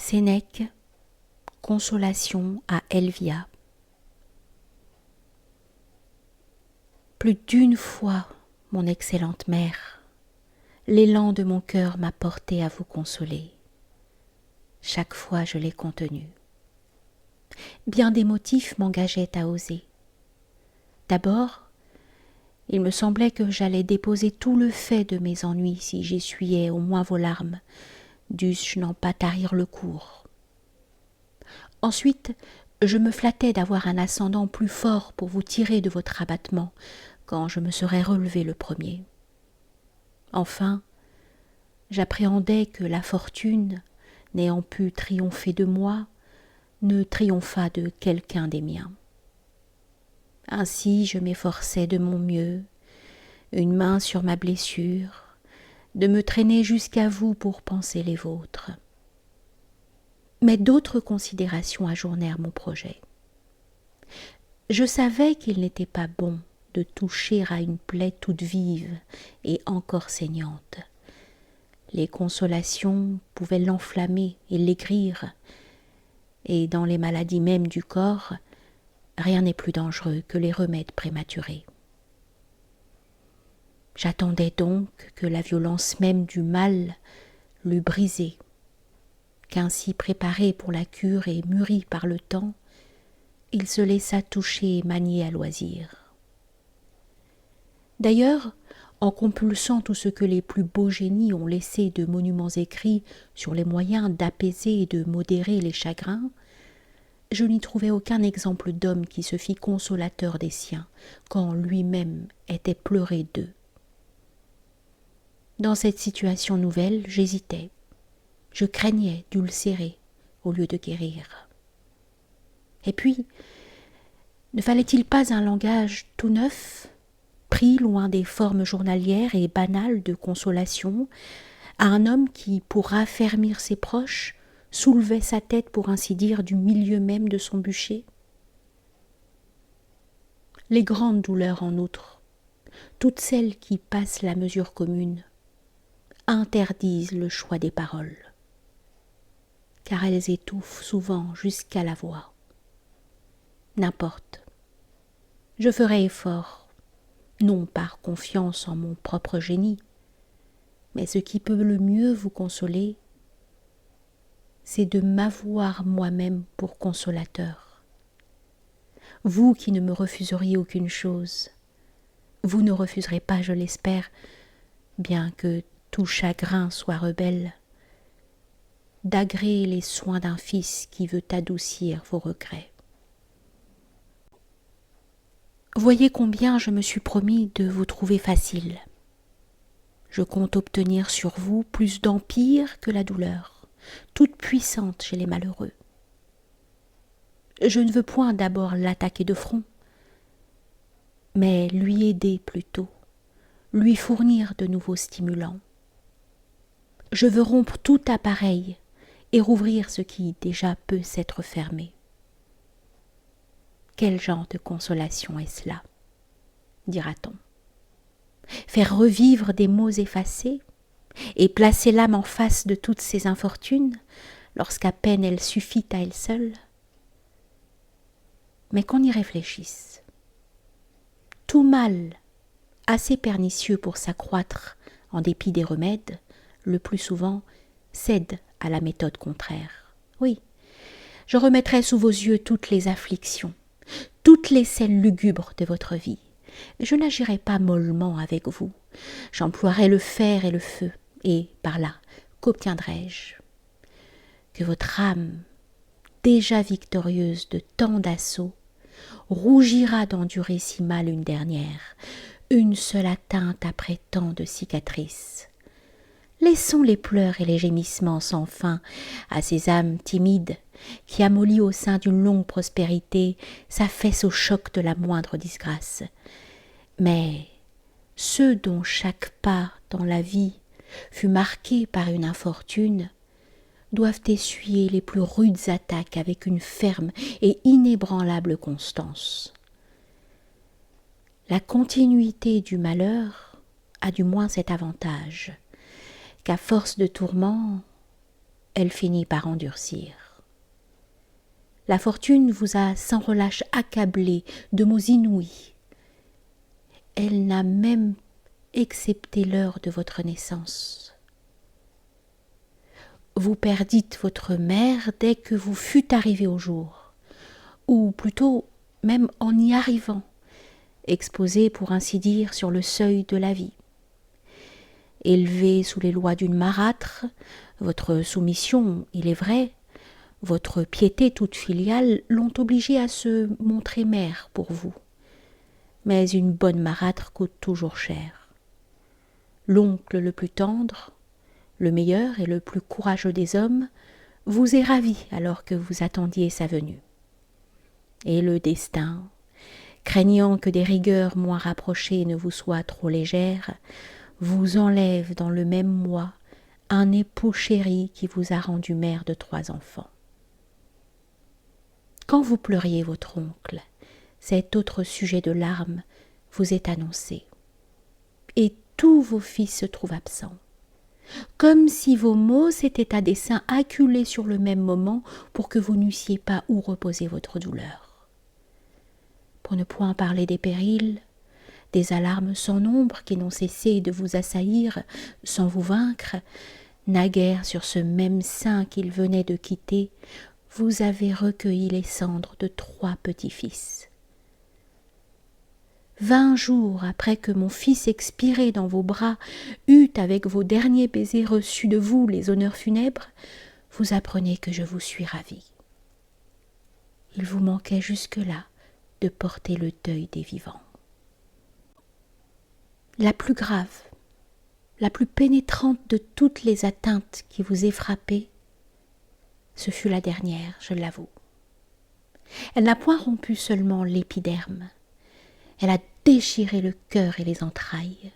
Sénèque, Consolation à Elvia. Plus d'une fois, mon excellente mère, l'élan de mon cœur m'a porté à vous consoler. Chaque fois je l'ai contenu. Bien des motifs m'engageaient à oser. D'abord, il me semblait que j'allais déposer tout le fait de mes ennuis si j'essuyais au moins vos larmes, dusse-je n'en pas tarir le cours. Ensuite, je me flattais d'avoir un ascendant plus fort pour vous tirer de votre abattement quand je me serais relevé le premier. Enfin, j'appréhendais que la fortune, n'ayant pu triompher de moi, ne triomphât de quelqu'un des miens. Ainsi je m'efforçais de mon mieux, une main sur ma blessure, de me traîner jusqu'à vous pour panser les vôtres. Mais d'autres considérations ajournèrent mon projet. Je savais qu'il n'était pas bon de toucher à une plaie toute vive et encore saignante. Les consolations pouvaient l'enflammer et l'aigrir, et dans les maladies mêmes du corps, rien n'est plus dangereux que les remèdes prématurés. J'attendais donc que la violence même du mal l'eût brisé, qu'ainsi préparé pour la cure et mûri par le temps, il se laissa toucher et manier à loisir. D'ailleurs, en compulsant tout ce que les plus beaux génies ont laissé de monuments écrits sur les moyens d'apaiser et de modérer les chagrins, je n'y trouvai aucun exemple d'homme qui se fît consolateur des siens, quand lui-même était pleuré d'eux. Dans cette situation nouvelle, j'hésitais. Je craignais d'ulcérer au lieu de guérir. Et puis, ne fallait-il pas un langage tout neuf, pris loin des formes journalières et banales de consolation, à un homme qui, pour raffermir ses proches, soulevait sa tête, pour ainsi dire, du milieu même de son bûcher? Les grandes douleurs, en outre, toutes celles qui passent la mesure commune, interdisent le choix des paroles, car elles étouffent souvent jusqu'à la voix. N'importe, je ferai effort, non par confiance en mon propre génie, mais ce qui peut le mieux vous consoler, c'est de m'avoir moi-même pour consolateur. Vous qui ne me refuseriez aucune chose, vous ne refuserez pas, je l'espère, bien que tout chagrin soit rebelle, d'agréer les soins d'un fils qui veut adoucir vos regrets. Voyez combien je me suis promis de vous trouver facile. Je compte obtenir sur vous plus d'empire que la douleur, toute puissante chez les malheureux. Je ne veux point d'abord l'attaquer de front, mais lui aider plutôt, lui fournir de nouveaux stimulants. Je veux rompre tout appareil et rouvrir ce qui déjà peut s'être fermé. Quel genre de consolation est cela, dira-t-on? Faire revivre des maux effacés et placer l'âme en face de toutes ses infortunes, lorsqu'à peine elle suffit à elle seule? Mais qu'on y réfléchisse. Tout mal, assez pernicieux pour s'accroître en dépit des remèdes, le plus souvent cède à la méthode contraire. Oui, je remettrai sous vos yeux toutes les afflictions, toutes les scènes lugubres de votre vie. Je n'agirai pas mollement avec vous, j'emploierai le fer et le feu, et par là, qu'obtiendrai-je? Que votre âme, déjà victorieuse de tant d'assauts, rougira d'endurer si mal une dernière, une seule atteinte après tant de cicatrices. Laissons les pleurs et les gémissements sans fin à ces âmes timides qui, amollies au sein d'une longue prospérité, s'affaissent au choc de la moindre disgrâce. Mais ceux dont chaque pas dans la vie fut marqué par une infortune doivent essuyer les plus rudes attaques avec une ferme et inébranlable constance. La continuité du malheur a du moins cet avantage, qu'à force de tourments, elle finit par endurcir. La fortune vous a sans relâche accablé de maux inouïs. Elle n'a même excepté l'heure de votre naissance. Vous perdîtes votre mère dès que vous fûtes arrivé au jour, ou plutôt même en y arrivant, exposé pour ainsi dire sur le seuil de la vie. Élevé sous les lois d'une marâtre, votre soumission, il est vrai, votre piété toute filiale l'ont obligé à se montrer mère pour vous. Mais une bonne marâtre coûte toujours cher. L'oncle le plus tendre, le meilleur et le plus courageux des hommes, vous est ravi alors que vous attendiez sa venue. Et le destin, craignant que des rigueurs moins rapprochées ne vous soient trop légères, vous enlève dans le même mois un époux chéri qui vous a rendu mère de 3 enfants. Quand vous pleuriez votre oncle, cet autre sujet de larmes vous est annoncé. Et tous vos fils se trouvent absents, comme si vos maux s'étaient à dessein acculés sur le même moment pour que vous n'eussiez pas où reposer votre douleur. Pour ne point parler des périls, des alarmes sans nombre qui n'ont cessé de vous assaillir sans vous vaincre, naguère sur ce même sein qu'il venait de quitter, vous avez recueilli les cendres de 3 petits-fils. 20 jours après que mon fils expiré dans vos bras eut avec vos derniers baisers reçu de vous les honneurs funèbres, vous apprenez que je vous suis ravie. Il vous manquait jusque-là de porter le deuil des vivants. La plus grave, la plus pénétrante de toutes les atteintes qui vous aient frappé, ce fut la dernière, je l'avoue. Elle n'a point rompu seulement l'épiderme, elle a déchiré le cœur et les entrailles.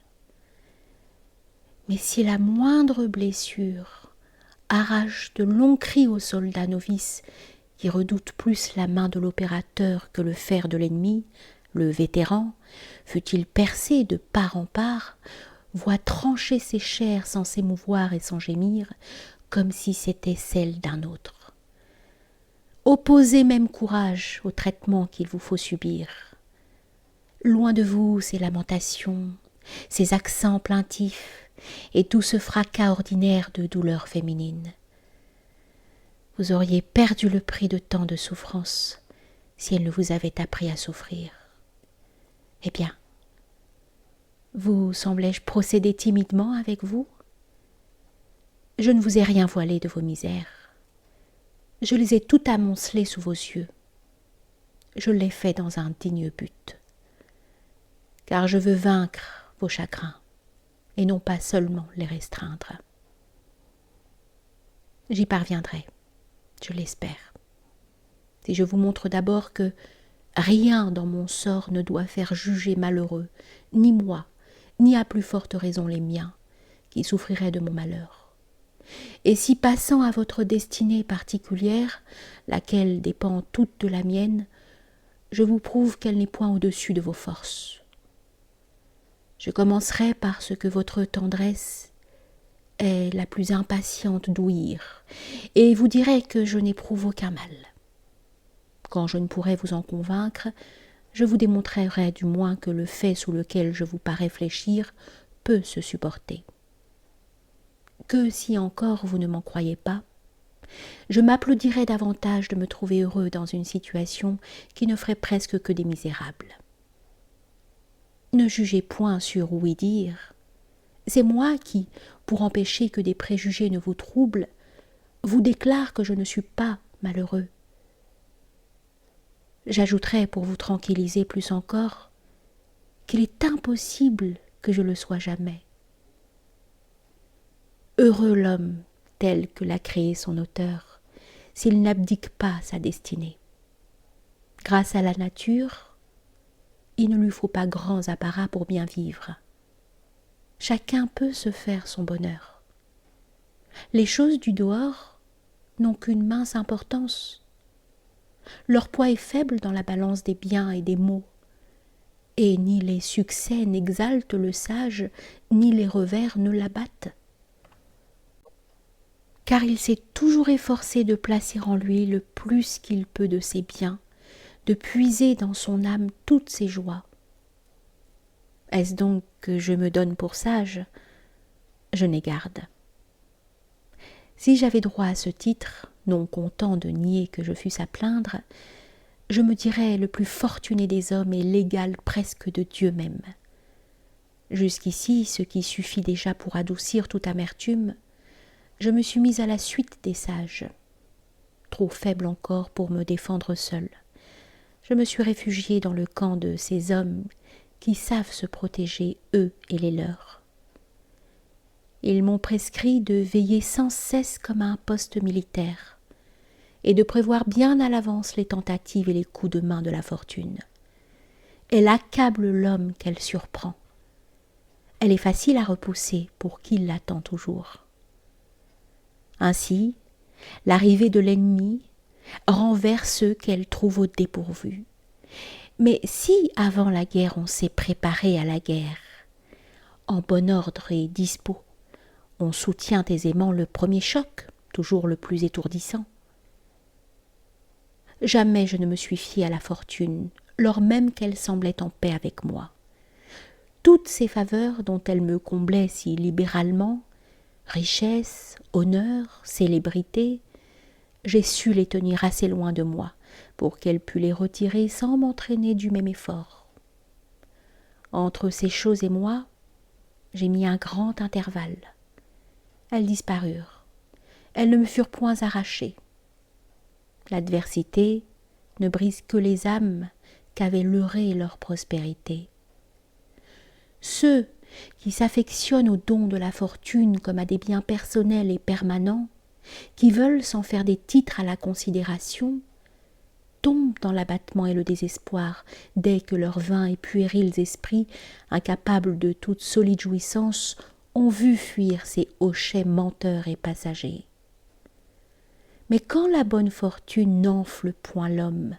Mais si la moindre blessure arrache de longs cris aux soldats novices qui redoutent plus la main de l'opérateur que le fer de l'ennemi, le vétéran, fût-il percé de part en part, voit trancher ses chairs sans s'émouvoir et sans gémir, comme si c'était celle d'un autre. Opposez même courage au traitement qu'il vous faut subir. Loin de vous ces lamentations, ces accents plaintifs et tout ce fracas ordinaire de douleur féminine. Vous auriez perdu le prix de tant de souffrances si elle ne vous avait appris à souffrir. Eh bien, vous semblais-je procéder timidement avec vous? Je ne vous ai rien voilé de vos misères. Je les ai toutes amoncelées sous vos yeux. Je l'ai fait dans un digne but. Car je veux vaincre vos chagrins, et non pas seulement les restreindre. J'y parviendrai, je l'espère. Si je vous montre d'abord que rien dans mon sort ne doit faire juger malheureux, ni moi, ni à plus forte raison les miens, qui souffriraient de mon malheur. Et si passant à votre destinée particulière, laquelle dépend toute de la mienne, je vous prouve qu'elle n'est point au-dessus de vos forces. Je commencerai par ce que votre tendresse est la plus impatiente d'ouïr, et vous dirai que je n'éprouve aucun mal. Quand je ne pourrai vous en convaincre, je vous démontrerai du moins que le fait sous lequel je vous parais fléchir peut se supporter. Que si encore vous ne m'en croyez pas, je m'applaudirais davantage de me trouver heureux dans une situation qui ne ferait presque que des misérables. Ne jugez point sur ouï dire. C'est moi qui, pour empêcher que des préjugés ne vous troublent, vous déclare que je ne suis pas malheureux. J'ajouterai, pour vous tranquilliser plus encore, qu'il est impossible que je le sois jamais. Heureux l'homme tel que l'a créé son auteur, s'il n'abdique pas sa destinée. Grâce à la nature, il ne lui faut pas grands apparats pour bien vivre. Chacun peut se faire son bonheur. Les choses du dehors n'ont qu'une mince importance. Leur poids est faible dans la balance des biens et des maux, et ni les succès n'exaltent le sage, ni les revers ne l'abattent. car il s'est toujours efforcé de placer en lui le plus qu'il peut de ses biens, de puiser dans son âme toutes ses joies. Est-ce donc que je me donne pour sage ? Je n'ai garde. Si j'avais droit à ce titre, non content de nier que je fusse à plaindre, je me dirais le plus fortuné des hommes et l'égal presque de Dieu même. Jusqu'ici, ce qui suffit déjà pour adoucir toute amertume, je me suis mise à la suite des sages. Trop faible encore pour me défendre seule, je me suis réfugiée dans le camp de ces hommes qui savent se protéger, eux et les leurs. Ils m'ont prescrit de veiller sans cesse comme à un poste militaire, et de prévoir bien à l'avance les tentatives et les coups de main de la fortune. Elle accable l'homme qu'elle surprend. Elle est facile à repousser pour qui l'attend toujours. Ainsi, l'arrivée de l'ennemi renverse ceux qu'elle trouve au dépourvu. Mais si avant la guerre on s'est préparé à la guerre, en bon ordre et dispos, on soutient aisément le premier choc, toujours le plus étourdissant. Jamais je ne me suis fiée à la fortune, lors même qu'elle semblait en paix avec moi. Toutes ces faveurs dont elle me comblait si libéralement, richesse, honneur, célébrité, j'ai su les tenir assez loin de moi pour qu'elle pût les retirer sans m'entraîner du même effort. Entre ces choses et moi, j'ai mis un grand intervalle. Elles disparurent. Elles ne me furent point arrachées. L'adversité ne brise que les âmes qu'avait leurrées leur prospérité. Ceux qui s'affectionnent aux dons de la fortune comme à des biens personnels et permanents, qui veulent s'en faire des titres à la considération, tombent dans l'abattement et le désespoir dès que leurs vains et puérils esprits, incapables de toute solide jouissance, ont vu fuir ces hochets menteurs et passagers. Mais quand la bonne fortune n'enfle point l'homme,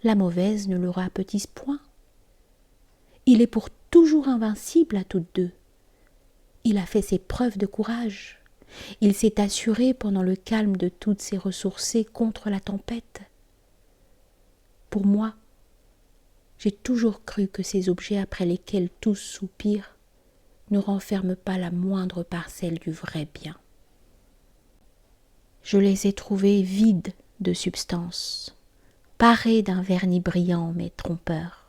la mauvaise ne le rapetisse point. Il est pour toujours invincible à toutes deux. Il a fait ses preuves de courage. Il s'est assuré pendant le calme de toutes ses ressourcées contre la tempête. Pour moi, j'ai toujours cru que ces objets après lesquels tous soupirent ne renferment pas la moindre parcelle du vrai bien. Je les ai trouvés vides de substance, parés d'un vernis brillant mais trompeur,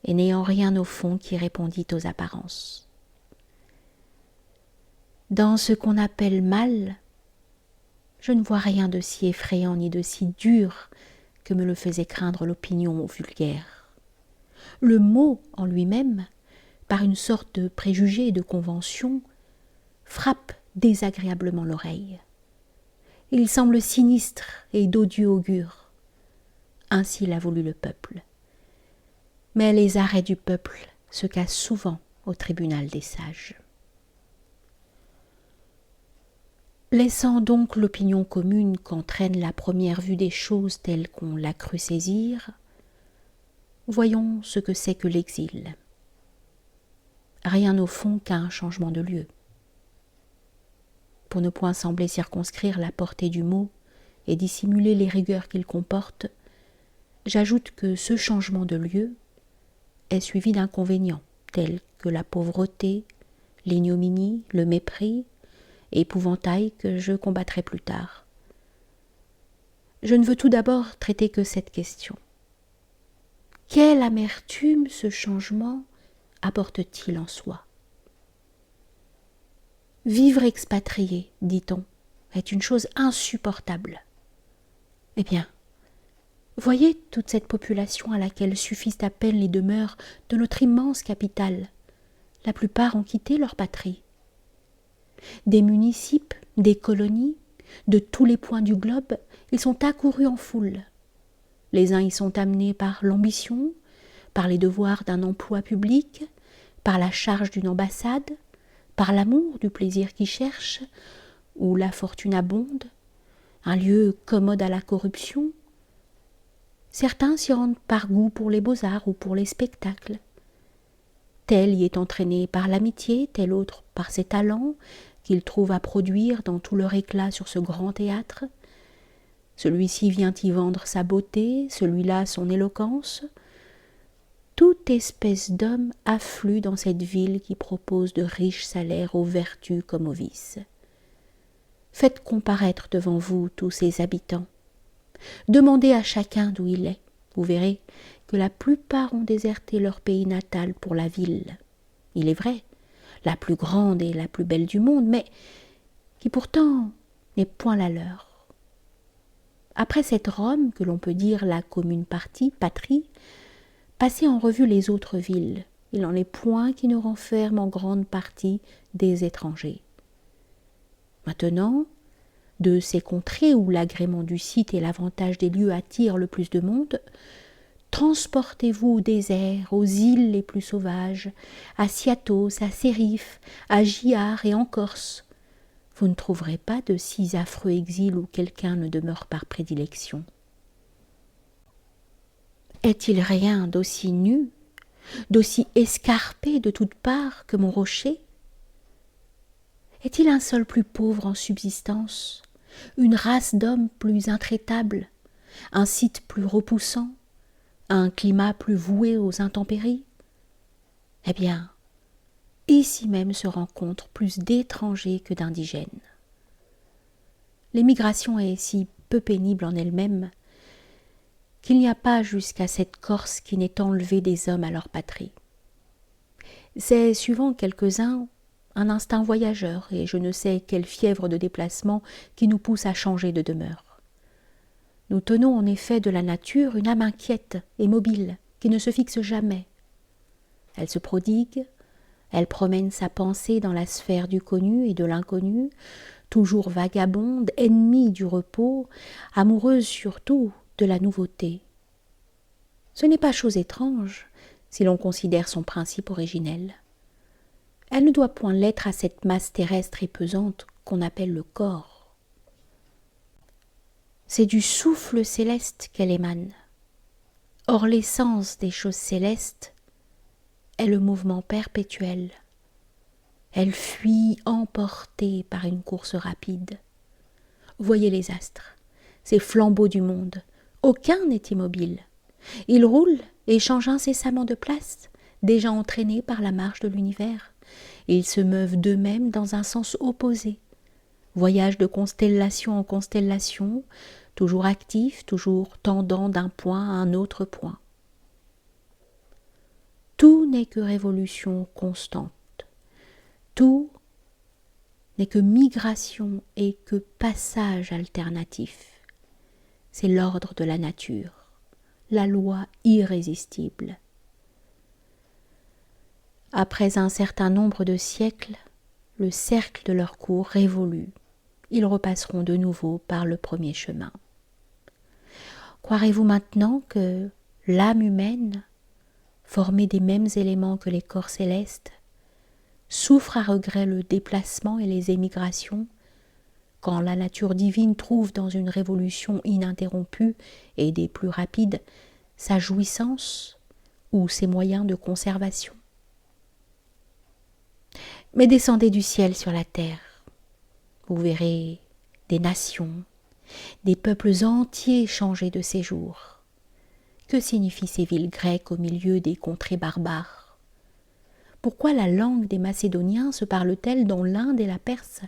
et n'ayant rien au fond qui répondît aux apparences. Dans ce qu'on appelle mal, je ne vois rien de si effrayant ni de si dur que me le faisait craindre l'opinion vulgaire. Le mot en lui-même, par une sorte de préjugé et de convention, frappe désagréablement l'oreille. Il semble sinistre et d'odieux augure. Ainsi l'a voulu le peuple. Mais les arrêts du peuple se cassent souvent au tribunal des sages. Laissant donc l'opinion commune qu'entraîne la première vue des choses telles qu'on l'a cru saisir, voyons ce que c'est que l'exil. Rien au fond qu'un changement de lieu. Pour ne point sembler circonscrire la portée du mot et dissimuler les rigueurs qu'il comporte, j'ajoute que ce changement de lieu est suivi d'inconvénients tels que la pauvreté, l'ignominie, le mépris, épouvantail que je combattrai plus tard. Je ne veux tout d'abord traiter que cette question. Quelle amertume ce changement apporte-t-il en soi ? Vivre expatrié, dit-on, est une chose insupportable. Eh bien, voyez toute cette population à laquelle suffisent à peine les demeures de notre immense capitale. La plupart ont quitté leur patrie. Des municipes, des colonies, de tous les points du globe, ils sont accourus en foule. Les uns y sont amenés par l'ambition, par les devoirs d'un emploi public, par la charge d'une ambassade, par l'amour du plaisir qu'ils cherchent, où la fortune abonde, un lieu commode à la corruption. Certains s'y rendent par goût pour les beaux-arts ou pour les spectacles. Tel y est entraîné par l'amitié, tel autre par ses talents, qu'ils trouvent à produire dans tout leur éclat sur ce grand théâtre. Celui-ci vient y vendre sa beauté, celui-là son éloquence. Toute espèce d'homme afflue dans cette ville qui propose de riches salaires aux vertus comme aux vices. Faites comparaître devant vous tous ses habitants. Demandez à chacun d'où il est. Vous verrez que la plupart ont déserté leur pays natal pour la ville. Il est vrai, la plus grande et la plus belle du monde, mais qui pourtant n'est point la leur. Après cette Rome, que l'on peut dire la commune patrie, passez en revue les autres villes. Il n'en est point qui ne renferment en grande partie des étrangers. Maintenant, de ces contrées où l'agrément du site et l'avantage des lieux attirent le plus de monde, transportez-vous au désert, aux îles les plus sauvages, à Sciatos, à Sérif, à Giard et en Corse. Vous ne trouverez pas de si affreux exil où quelqu'un ne demeure par prédilection. Est-il rien d'aussi nu, d'aussi escarpé de toutes parts que mon rocher? Est-il un sol plus pauvre en subsistance, une race d'hommes plus intraitable, un site plus repoussant, un climat plus voué aux intempéries? Eh bien, ici même se rencontrent plus d'étrangers que d'indigènes. L'émigration est si peu pénible en elle-même qu'il n'y a pas jusqu'à cette Corse qui n'ait enlevé des hommes à leur patrie. C'est, suivant quelques-uns, un instinct voyageur et je ne sais quelle fièvre de déplacement qui nous pousse à changer de demeure. Nous tenons en effet de la nature une âme inquiète et mobile qui ne se fixe jamais. Elle se prodigue, elle promène sa pensée dans la sphère du connu et de l'inconnu, toujours vagabonde, ennemie du repos, amoureuse surtout de la nouveauté. Ce n'est pas chose étrange si l'on considère son principe originel. Elle ne doit point l'être à cette masse terrestre et pesante qu'on appelle le corps. C'est du souffle céleste qu'elle émane. Or l'essence des choses célestes est le mouvement perpétuel. Elle fuit emportée par une course rapide. Voyez les astres, ces flambeaux du monde, aucun n'est immobile. Ils roulent et changent incessamment de place, déjà entraînés par la marche de l'univers. Ils se meuvent d'eux-mêmes dans un sens opposé, voyagent de constellation en constellation, toujours actifs, toujours tendant d'un point à un autre point. Tout n'est que révolution constante, tout n'est que migration et que passage alternatif. C'est l'ordre de la nature, la loi irrésistible. Après un certain nombre de siècles, le cercle de leur cours révolu. Ils repasseront de nouveau par le premier chemin. Croirez-vous maintenant que l'âme humaine, formée des mêmes éléments que les corps célestes, souffre à regret le déplacement et les émigrations, quand la nature divine trouve dans une révolution ininterrompue et des plus rapides sa jouissance ou ses moyens de conservation? Mais descendez du ciel sur la terre, vous verrez des nations, des peuples entiers changer de séjour. Que signifient ces villes grecques au milieu des contrées barbares? Pourquoi la langue des Macédoniens se parle-t-elle dans l'Inde et la Perse?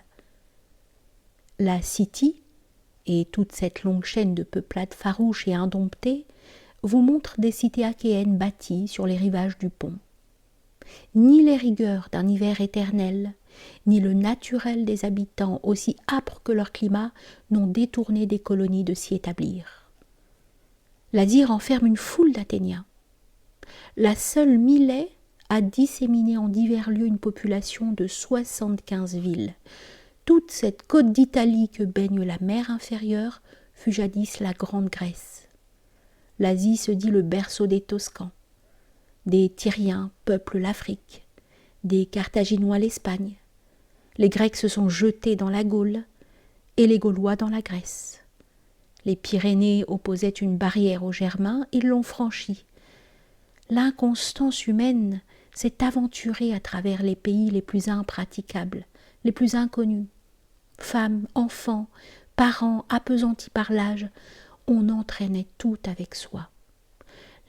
La Scythie, et toute cette longue chaîne de peuplades farouches et indomptées, vous montre des cités achéennes bâties sur les rivages du pont. Ni les rigueurs d'un hiver éternel, ni le naturel des habitants, aussi âpres que leur climat, n'ont détourné des colonies de s'y établir. L'Asie renferme une foule d'Athéniens. La seule Milet a disséminé en divers lieux une population de 75 villes. Toute cette côte d'Italie que baigne la mer inférieure fut jadis la Grande Grèce. L'Asie se dit le berceau des Toscans. Des Tyriens peuplent l'Afrique, des Carthaginois l'Espagne. Les Grecs se sont jetés dans la Gaule et les Gaulois dans la Grèce. Les Pyrénées opposaient une barrière aux Germains, ils l'ont franchie. L'inconstance humaine s'est aventurée à travers les pays les plus impraticables, les plus inconnus. Femmes, enfants, parents appesantis par l'âge, on entraînait tout avec soi.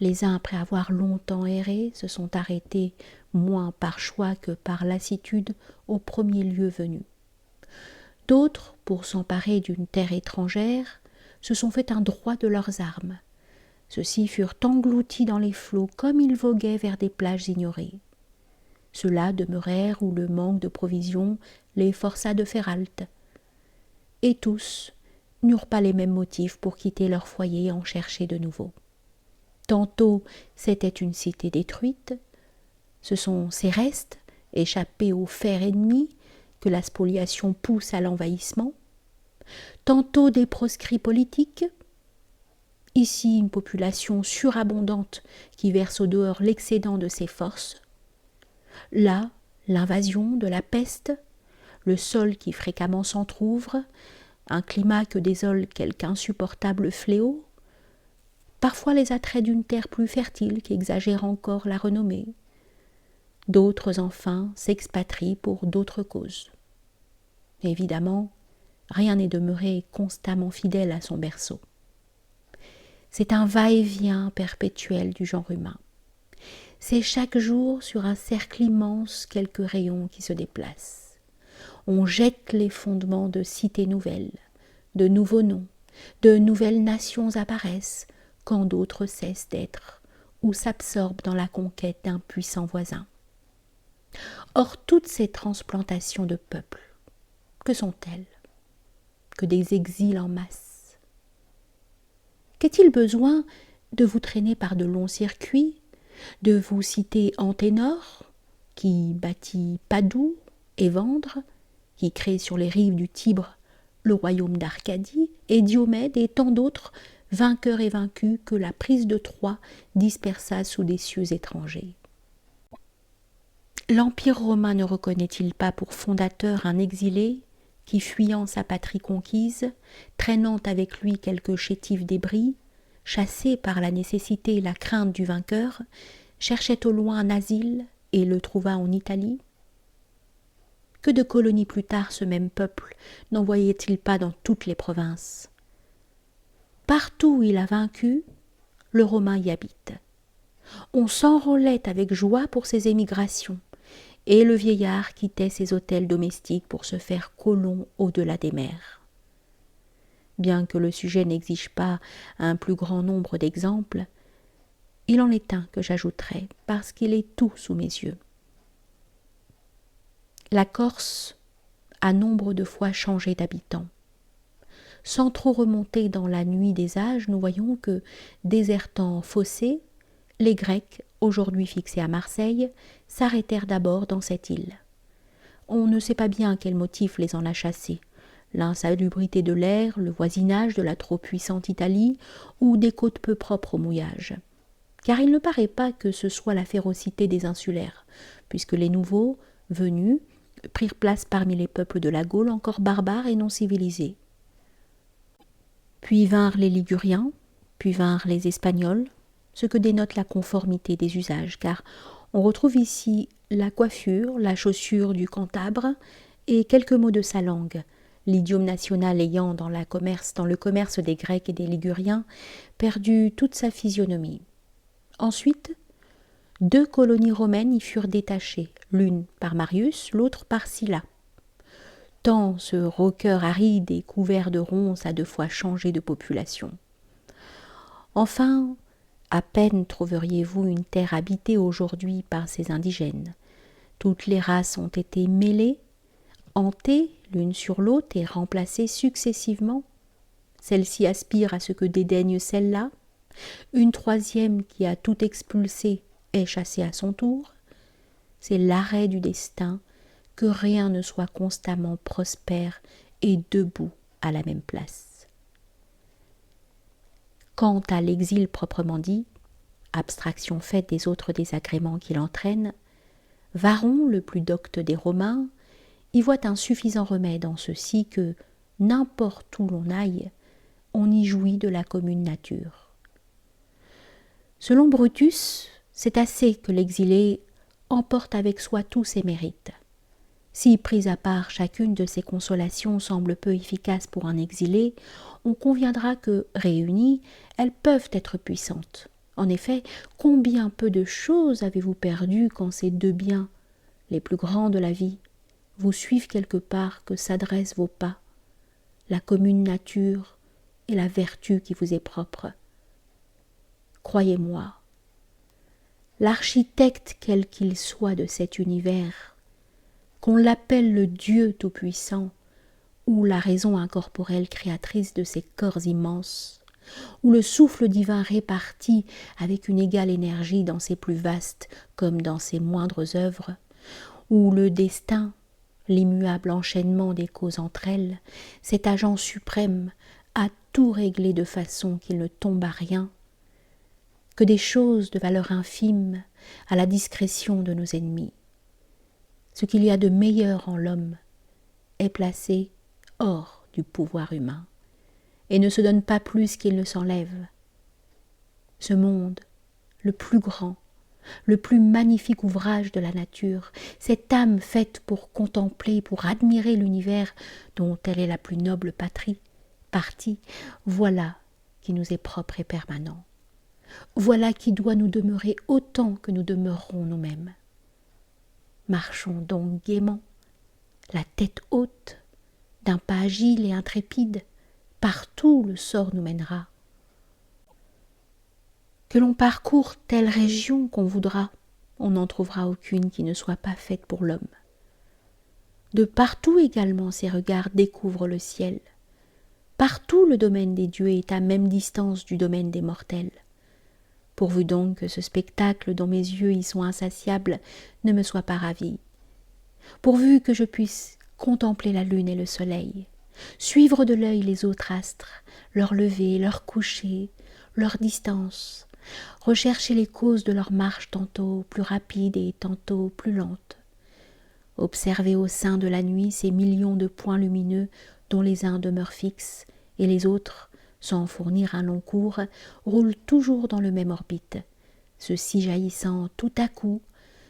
Les uns, après avoir longtemps erré, se sont arrêtés, moins par choix que par lassitude, au premier lieu venu. D'autres, pour s'emparer d'une terre étrangère, se sont fait un droit de leurs armes. Ceux-ci furent engloutis dans les flots comme ils voguaient vers des plages ignorées. Ceux-là demeurèrent où le manque de provisions les força de faire halte. Et tous n'eurent pas les mêmes motifs pour quitter leur foyer et en chercher de nouveaux. Tantôt c'était une cité détruite, ce sont ces restes, échappés au fer ennemi, que la spoliation pousse à l'envahissement. Tantôt des proscrits politiques, ici une population surabondante qui verse au dehors l'excédent de ses forces. Là, l'invasion de la peste, le sol qui fréquemment s'entr'ouvre, un climat que désole quelque insupportable fléau, parfois les attraits d'une terre plus fertile qui exagère encore la renommée. D'autres, enfin, s'expatrient pour d'autres causes. Évidemment, rien n'est demeuré constamment fidèle à son berceau. C'est un va-et-vient perpétuel du genre humain. C'est chaque jour sur un cercle immense quelques rayons qui se déplacent. On jette les fondements de cités nouvelles, de nouveaux noms, de nouvelles nations apparaissent, quand d'autres cessent d'être ou s'absorbent dans la conquête d'un puissant voisin. Or, toutes ces transplantations de peuples, que sont-elles? Que des exils en masse. Qu'est-il besoin de vous traîner par de longs circuits, de vous citer Anténor, qui bâtit Padoue et Vendre, qui crée sur les rives du Tibre le royaume d'Arcadie, et Diomède et tant d'autres, vainqueurs et vaincus, que la prise de Troie dispersa sous des cieux étrangers. L'Empire romain ne reconnaît-il pas pour fondateur un exilé qui, fuyant sa patrie conquise, traînant avec lui quelques chétifs débris, chassé par la nécessité et la crainte du vainqueur, cherchait au loin un asile et le trouva en Italie? Que de colonies plus tard ce même peuple n'envoyait-il pas dans toutes les provinces? Partout où il a vaincu, le Romain y habite. On s'enrôlait avec joie pour ses émigrations, et le vieillard quittait ses hôtels domestiques pour se faire colon au-delà des mers. Bien que le sujet n'exige pas un plus grand nombre d'exemples, il en est un que j'ajouterai, parce qu'il est tout sous mes yeux. La Corse a nombre de fois changé d'habitants. Sans trop remonter dans la nuit des âges, nous voyons que, désertant Phocée, les Grecs, aujourd'hui fixés à Marseille, s'arrêtèrent d'abord dans cette île. On ne sait pas bien quel motif les en a chassés, l'insalubrité de l'air, le voisinage de la trop puissante Italie ou des côtes peu propres au mouillage. Car il ne paraît pas que ce soit la férocité des insulaires, puisque les nouveaux, venus, prirent place parmi les peuples de la Gaule encore barbares et non civilisés. Puis vinrent les Liguriens, puis vinrent les Espagnols, ce que dénote la conformité des usages, car on retrouve ici la coiffure, la chaussure du Cantabre et quelques mots de sa langue, l'idiome national ayant dans le commerce des Grecs et des Liguriens perdu toute sa physionomie. Ensuite, 2 colonies romaines y furent détachées, l'une par Marius, l'autre par Sylla. Tant ce roqueur aride et couvert de ronces a 2 fois changé de population. Enfin, à peine trouveriez-vous une terre habitée aujourd'hui par ces indigènes. Toutes les races ont été mêlées, hantées l'une sur l'autre et remplacées successivement. Celle-ci aspire à ce que dédaigne celle-là. Une troisième qui a tout expulsé est chassée à son tour. C'est l'arrêt du destin, que rien ne soit constamment prospère et debout à la même place. Quant à l'exil proprement dit, abstraction faite des autres désagréments qui l'entraînent, Varron, le plus docte des Romains, y voit un suffisant remède en ceci que, n'importe où l'on aille, on y jouit de la commune nature. Selon Brutus, c'est assez que l'exilé emporte avec soi tous ses mérites. Si, prise à part, chacune de ces consolations semble peu efficace pour un exilé, on conviendra que, réunies, elles peuvent être puissantes. En effet, combien peu de choses avez-vous perdues quand ces deux biens, les plus grands de la vie, vous suivent quelque part que s'adressent vos pas, la commune nature et la vertu qui vous est propre. Croyez-moi, l'architecte quel qu'il soit de cet univers, qu'on l'appelle le Dieu tout-puissant, ou la raison incorporelle créatrice de ces corps immenses, ou le souffle divin réparti avec une égale énergie dans ses plus vastes comme dans ses moindres œuvres, ou le destin, l'immuable enchaînement des causes entre elles, cet agent suprême a tout réglé de façon qu'il ne tombe à rien, que des choses de valeur infime à la discrétion de nos ennemis. Ce qu'il y a de meilleur en l'homme est placé hors du pouvoir humain et ne se donne pas plus qu'il ne s'enlève. Ce monde, le plus grand, le plus magnifique ouvrage de la nature, cette âme faite pour contempler, pour admirer l'univers dont elle est la plus noble partie, voilà qui nous est propre et permanent. Voilà qui doit nous demeurer autant que nous demeurerons nous-mêmes. Marchons donc gaiement, la tête haute, d'un pas agile et intrépide, partout le sort nous mènera. Que l'on parcourt telle région qu'on voudra, on n'en trouvera aucune qui ne soit pas faite pour l'homme. De partout également ses regards découvrent le ciel. Partout le domaine des dieux est à même distance du domaine des mortels. Pourvu donc que ce spectacle dont mes yeux y sont insatiables ne me soit pas ravi. Pourvu que je puisse contempler la lune et le soleil, suivre de l'œil les autres astres, leur lever, leur coucher, leur distance, rechercher les causes de leur marche tantôt plus rapide et tantôt plus lente, observer au sein de la nuit ces millions de points lumineux dont les uns demeurent fixes et les autres, sans fournir un long cours, roulent toujours dans le même orbite, ceux-ci jaillissant tout à coup,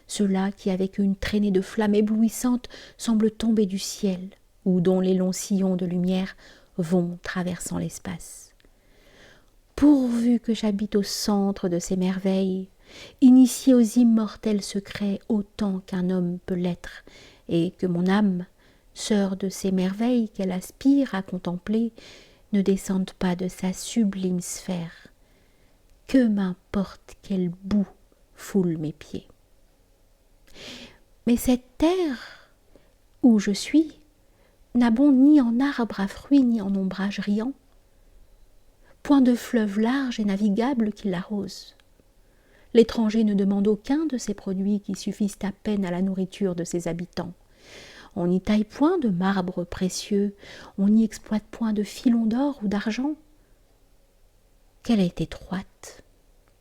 ceux-là qui, avec une traînée de flammes éblouissantes, semblent tomber du ciel, ou dont les longs sillons de lumière vont traversant l'espace. Pourvu que j'habite au centre de ces merveilles, initié aux immortels secrets autant qu'un homme peut l'être, et que mon âme, sœur de ces merveilles qu'elle aspire à contempler, ne descende pas de sa sublime sphère. Que m'importe quel bout foule mes pieds. Mais cette terre où je suis n'abonde ni en arbres à fruits ni en ombrages riants. Point de fleuve large et navigable qui l'arrose. L'étranger ne demande aucun de ces produits qui suffisent à peine à la nourriture de ses habitants. On n'y taille point de marbre précieux, on n'y exploite point de filons d'or ou d'argent. Quelle est étroite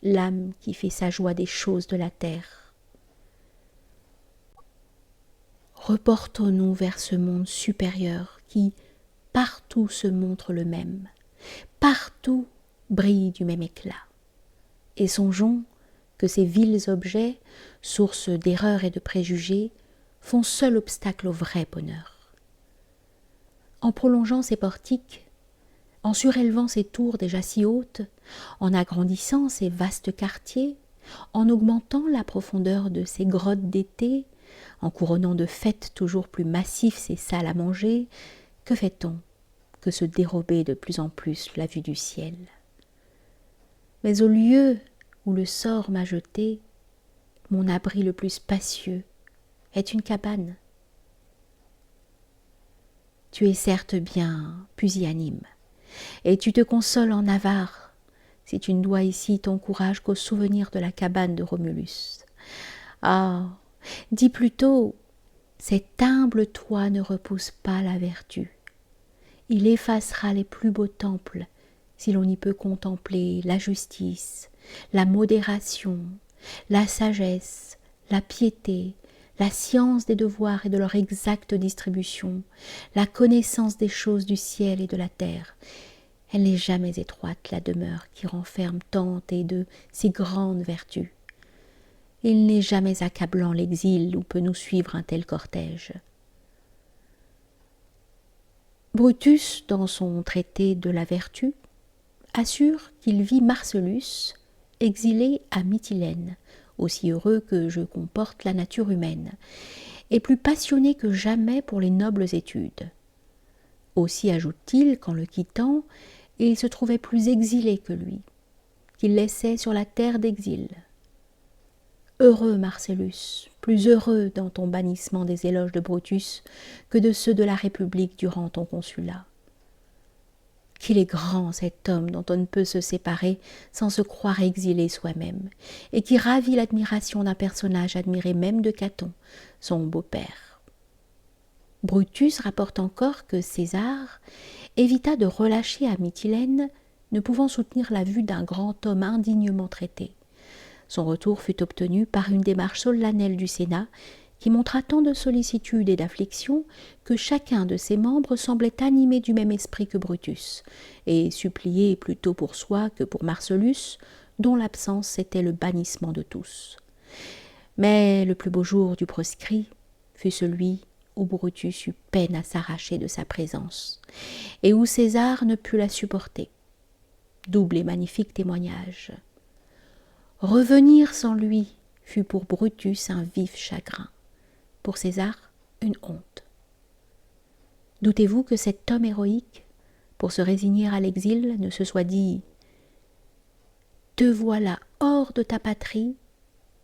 l'âme qui fait sa joie des choses de la terre. Reportons-nous vers ce monde supérieur qui, partout se montre le même, partout brille du même éclat. Et songeons que ces vils objets, source d'erreurs et de préjugés, font seul obstacle au vrai bonheur. En prolongeant ces portiques, en surélevant ces tours déjà si hautes, en agrandissant ces vastes quartiers, en augmentant la profondeur de ces grottes d'été, en couronnant de fêtes toujours plus massifs ces salles à manger, que fait-on que se dérober de plus en plus la vue du ciel? Mais au lieu où le sort m'a jeté, mon abri le plus spacieux est une cabane. Tu es certes bien pusillanime, et tu te consoles en avare, si tu ne dois ici ton courage qu'au souvenir de la cabane de Romulus. Ah, dis plutôt, cet humble toit ne repousse pas la vertu. Il effacera les plus beaux temples, si l'on y peut contempler la justice, la modération, la sagesse, la piété, la science des devoirs et de leur exacte distribution, la connaissance des choses du ciel et de la terre. Elle n'est jamais étroite, la demeure qui renferme tant et de si grandes vertus. Il n'est jamais accablant l'exil où peut nous suivre un tel cortège. Brutus, dans son traité de la vertu, assure qu'il vit Marcellus exilé à Mytilène, aussi heureux que je comporte la nature humaine, et plus passionné que jamais pour les nobles études. Aussi ajoute-t-il qu'en le quittant, il se trouvait plus exilé que lui, qu'il laissait sur la terre d'exil. Heureux, Marcellus, plus heureux dans ton bannissement des éloges de Brutus que de ceux de la République durant ton consulat. Qu'il est grand cet homme dont on ne peut se séparer sans se croire exilé soi-même, et qui ravit l'admiration d'un personnage admiré même de Caton, son beau-père. Brutus rapporte encore que César évita de relâcher à Mytilène, ne pouvant soutenir la vue d'un grand homme indignement traité. Son retour fut obtenu par une démarche solennelle du Sénat qui montra tant de sollicitude et d'affliction que chacun de ses membres semblait animé du même esprit que Brutus, et supplier plutôt pour soi que pour Marcellus, dont l'absence était le bannissement de tous. Mais le plus beau jour du proscrit fut celui où Brutus eut peine à s'arracher de sa présence, et où César ne put la supporter. Double et magnifique témoignage. Revenir sans lui fut pour Brutus un vif chagrin, pour César une honte. Doutez-vous que cet homme héroïque, pour se résigner à l'exil, ne se soit dit « Te voilà hors de ta patrie,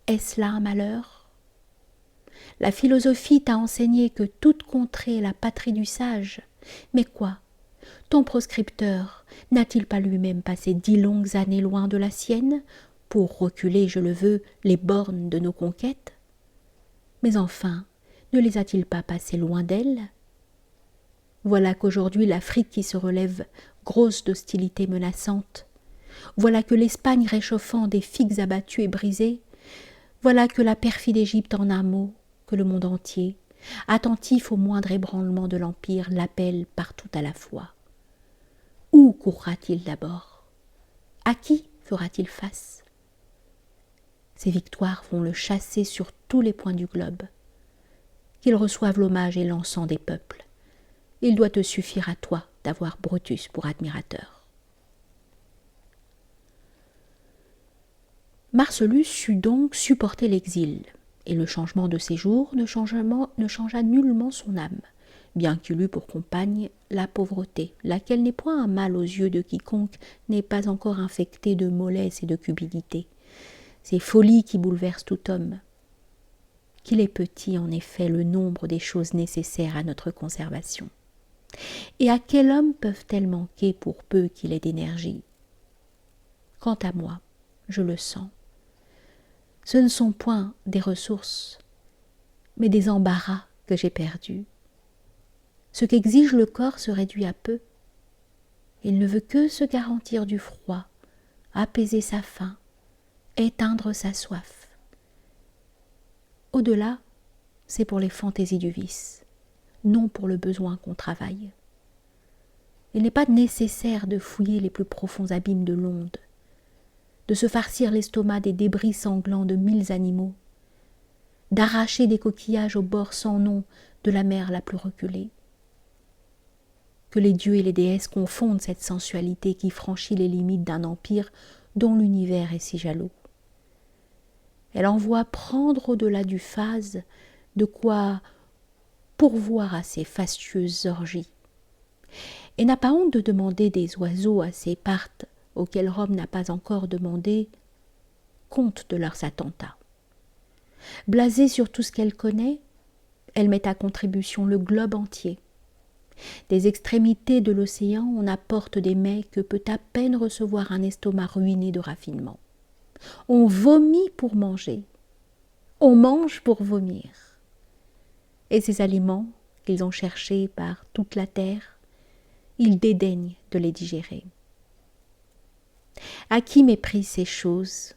est-ce là un malheur ?» La philosophie t'a enseigné que toute contrée est la patrie du sage, mais quoi ? Ton proscripteur n'a-t-il pas lui-même passé 10 longues années loin de la sienne, pour reculer, je le veux, les bornes de nos conquêtes ? Mais enfin, ne les a-t-il pas passées loin d'elle ? Voilà qu'aujourd'hui l'Afrique qui se relève, grosse d'hostilité menaçante. Voilà que l'Espagne réchauffant des figues abattues et brisées. Voilà que la perfide Égypte en un mot, que le monde entier, attentif au moindre ébranlement de l'Empire, l'appelle partout à la fois. Où courra-t-il d'abord ? À qui fera-t-il face ? Ces victoires vont le chasser sur tous les points du globe. Qu'il reçoive l'hommage et l'encens des peuples. Il doit te suffire à toi d'avoir Brutus pour admirateur. Marcellus sut donc supporter l'exil, et le changement de séjour ne changea nullement son âme, bien qu'il eût pour compagne la pauvreté, laquelle n'est point un mal aux yeux de quiconque n'est pas encore infecté de mollesse et de cupidité. Ces folies qui bouleversent tout homme. Qu'il est petit, en effet, le nombre des choses nécessaires à notre conservation. Et à quel homme peuvent-elles manquer pour peu qu'il ait d'énergie ? Quant à moi, je le sens. Ce ne sont point des ressources, mais des embarras que j'ai perdus. Ce qu'exige le corps se réduit à peu. Il ne veut que se garantir du froid, apaiser sa faim, éteindre sa soif. Au-delà, c'est pour les fantaisies du vice, non pour le besoin qu'on travaille. Il n'est pas nécessaire de fouiller les plus profonds abîmes de l'onde, de se farcir l'estomac des débris sanglants de 1000 animaux, d'arracher des coquillages au bord sans nom de la mer la plus reculée. Que les dieux et les déesses confondent cette sensualité qui franchit les limites d'un empire dont l'univers est si jaloux. Elle envoie prendre au-delà du phase de quoi pourvoir à ses fastueuses orgies, et n'a pas honte de demander des oiseaux à ses parthes auxquels Rome n'a pas encore demandé compte de leurs attentats. Blasée sur tout ce qu'elle connaît, elle met à contribution le globe entier. Des extrémités de l'océan, on apporte des mets que peut à peine recevoir un estomac ruiné de raffinement. On vomit pour manger, on mange pour vomir. Et ces aliments qu'ils ont cherchés par toute la terre, ils dédaignent de les digérer. À qui méprise ces choses ?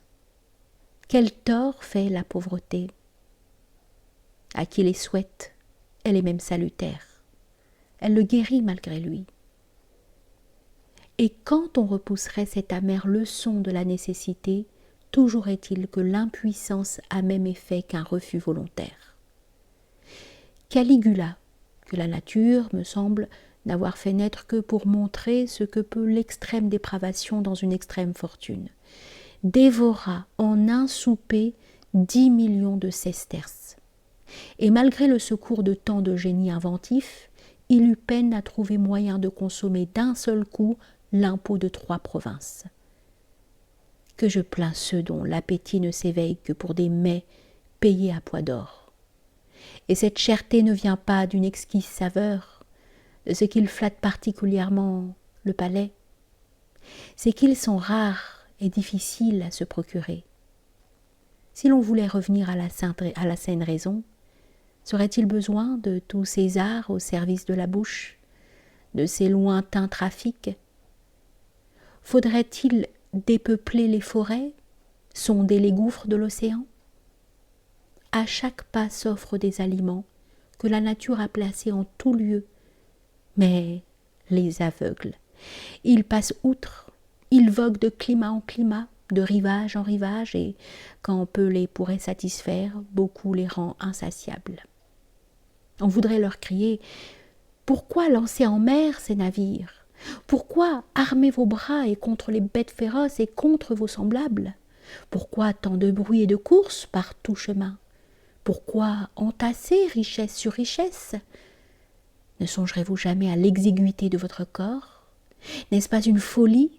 Quel tort fait la pauvreté ? À qui les souhaite, elle est même salutaire. Elle le guérit malgré lui. Et quand on repousserait cette amère leçon de la nécessité, toujours est-il que l'impuissance a même effet qu'un refus volontaire. Caligula, que la nature, me semble, n'avoir fait naître que pour montrer ce que peut l'extrême dépravation dans une extrême fortune, dévora en un souper 10 millions de sesterces. Et malgré le secours de tant de génies inventifs, il eut peine à trouver moyen de consommer d'un seul coup l'impôt de 3 provinces. Que je plains ceux dont l'appétit ne s'éveille que pour des mets payés à poids d'or. Et cette cherté ne vient pas d'une exquise saveur, de ce qu'ils flattent particulièrement le palais, c'est qu'ils sont rares et difficiles à se procurer. Si l'on voulait revenir à la saine raison, serait-il besoin de tous ces arts au service de la bouche, de ces lointains trafics? Faudrait-il dépeupler les forêts, sonder les gouffres de l'océan? À chaque pas s'offrent des aliments que la nature a placés en tout lieu, mais les aveugles, ils passent outre, ils voguent de climat en climat, de rivage en rivage, et quand peu les pourrait satisfaire, beaucoup les rend insatiables. On voudrait leur crier « Pourquoi lancer en mer ces navires? Pourquoi armer vos bras et contre les bêtes féroces et contre vos semblables? Pourquoi tant de bruit et de courses par tout chemin? Pourquoi entasser richesse sur richesse? Ne songerez-vous jamais à l'exiguïté de votre corps? N'est-ce pas une folie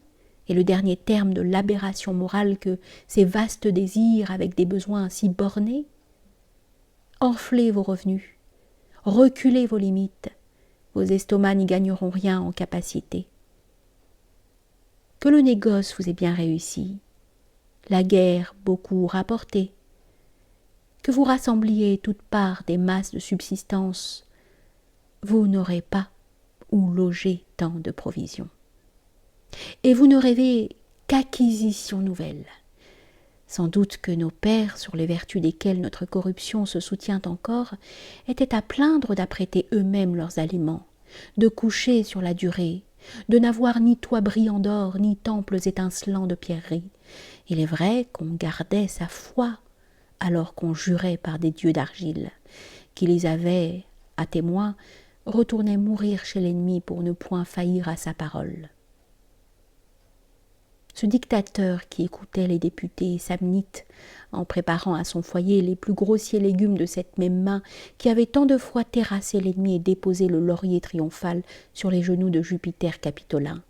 et le dernier terme de l'aberration morale que ces vastes désirs avec des besoins si bornés? Enflez vos revenus, reculez vos limites, vos estomacs n'y gagneront rien en capacité. Que le négoce vous ait bien réussi, la guerre beaucoup rapporté, que vous rassembliez toutes parts des masses de subsistance, vous n'aurez pas où loger tant de provisions. Et vous ne rêvez qu'acquisitions nouvelles. Sans doute que nos pères, sur les vertus desquelles notre corruption se soutient encore, étaient à plaindre d'apprêter eux-mêmes leurs aliments, de coucher sur la durée, de n'avoir ni toits brillants d'or, ni temples étincelants de pierreries. Il est vrai qu'on gardait sa foi, alors qu'on jurait par des dieux d'argile, qui les avaient, à témoin, retournait mourir chez l'ennemi pour ne point faillir à sa parole. Ce dictateur qui écoutait les députés samnites en préparant à son foyer les plus grossiers légumes de cette même main qui avait tant de fois terrassé l'ennemi et déposé le laurier triomphal sur les genoux de Jupiter capitolin,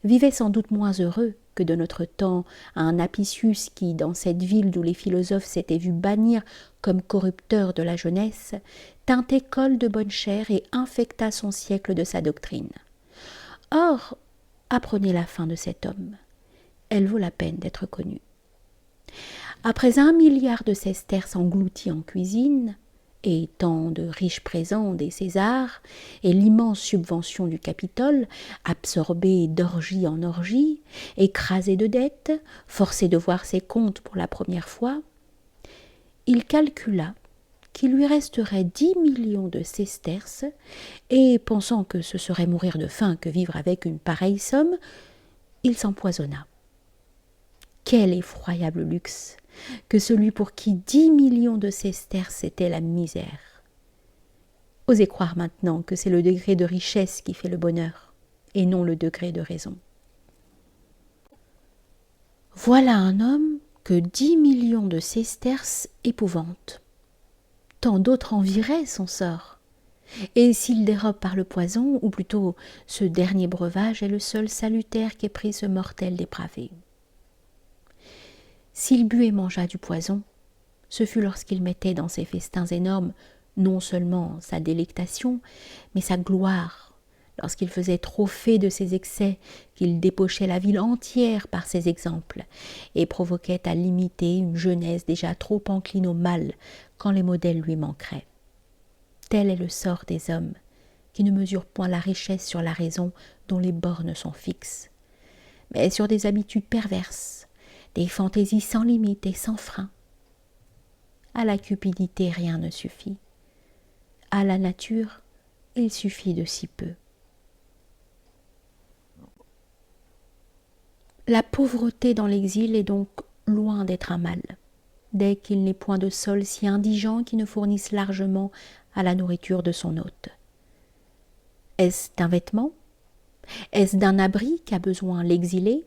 vivait sans doute moins heureux que de notre temps un Apicius qui, dans cette ville d'où les philosophes s'étaient vus bannir comme corrupteurs de la jeunesse, tint école de bonne chère et infecta son siècle de sa doctrine. Or, apprenez la fin de cet homme. Elle vaut la peine d'être connue. Après 1 milliard de sesterces engloutis en cuisine, et tant de riches présents des Césars, et l'immense subvention du Capitole, absorbé d'orgie en orgie, écrasé de dettes, forcé de voir ses comptes pour la première fois, il calcula qu'il lui resterait 10 millions de sesterces, et pensant que ce serait mourir de faim que vivre avec une pareille somme, il s'empoisonna. Quel effroyable luxe que celui pour qui 10 millions de sesterces était la misère. Osez croire maintenant que c'est le degré de richesse qui fait le bonheur, et non le degré de raison. Voilà un homme que 10 millions de sesterces épouvantent. Tant d'autres envieraient son sort. Et s'il dérobe par le poison, ou plutôt ce dernier breuvage est le seul salutaire qu'ait pris ce mortel dépravé. S'il but et mangea du poison, ce fut lorsqu'il mettait dans ses festins énormes non seulement sa délectation, mais sa gloire, lorsqu'il faisait trophée de ses excès, qu'il débauchait la ville entière par ses exemples, et provoquait à l'imiter une jeunesse déjà trop encline au mal quand les modèles lui manqueraient. Tel est le sort des hommes, qui ne mesurent point la richesse sur la raison dont les bornes sont fixes, mais sur des habitudes perverses, des fantaisies sans limite et sans frein. À la cupidité, rien ne suffit. À la nature, il suffit de si peu. La pauvreté dans l'exil est donc loin d'être un mal, dès qu'il n'est point de sol si indigent qui ne fournisse largement à la nourriture de son hôte. Est-ce d'un vêtement? Est-ce d'un abri qu'a besoin l'exilé?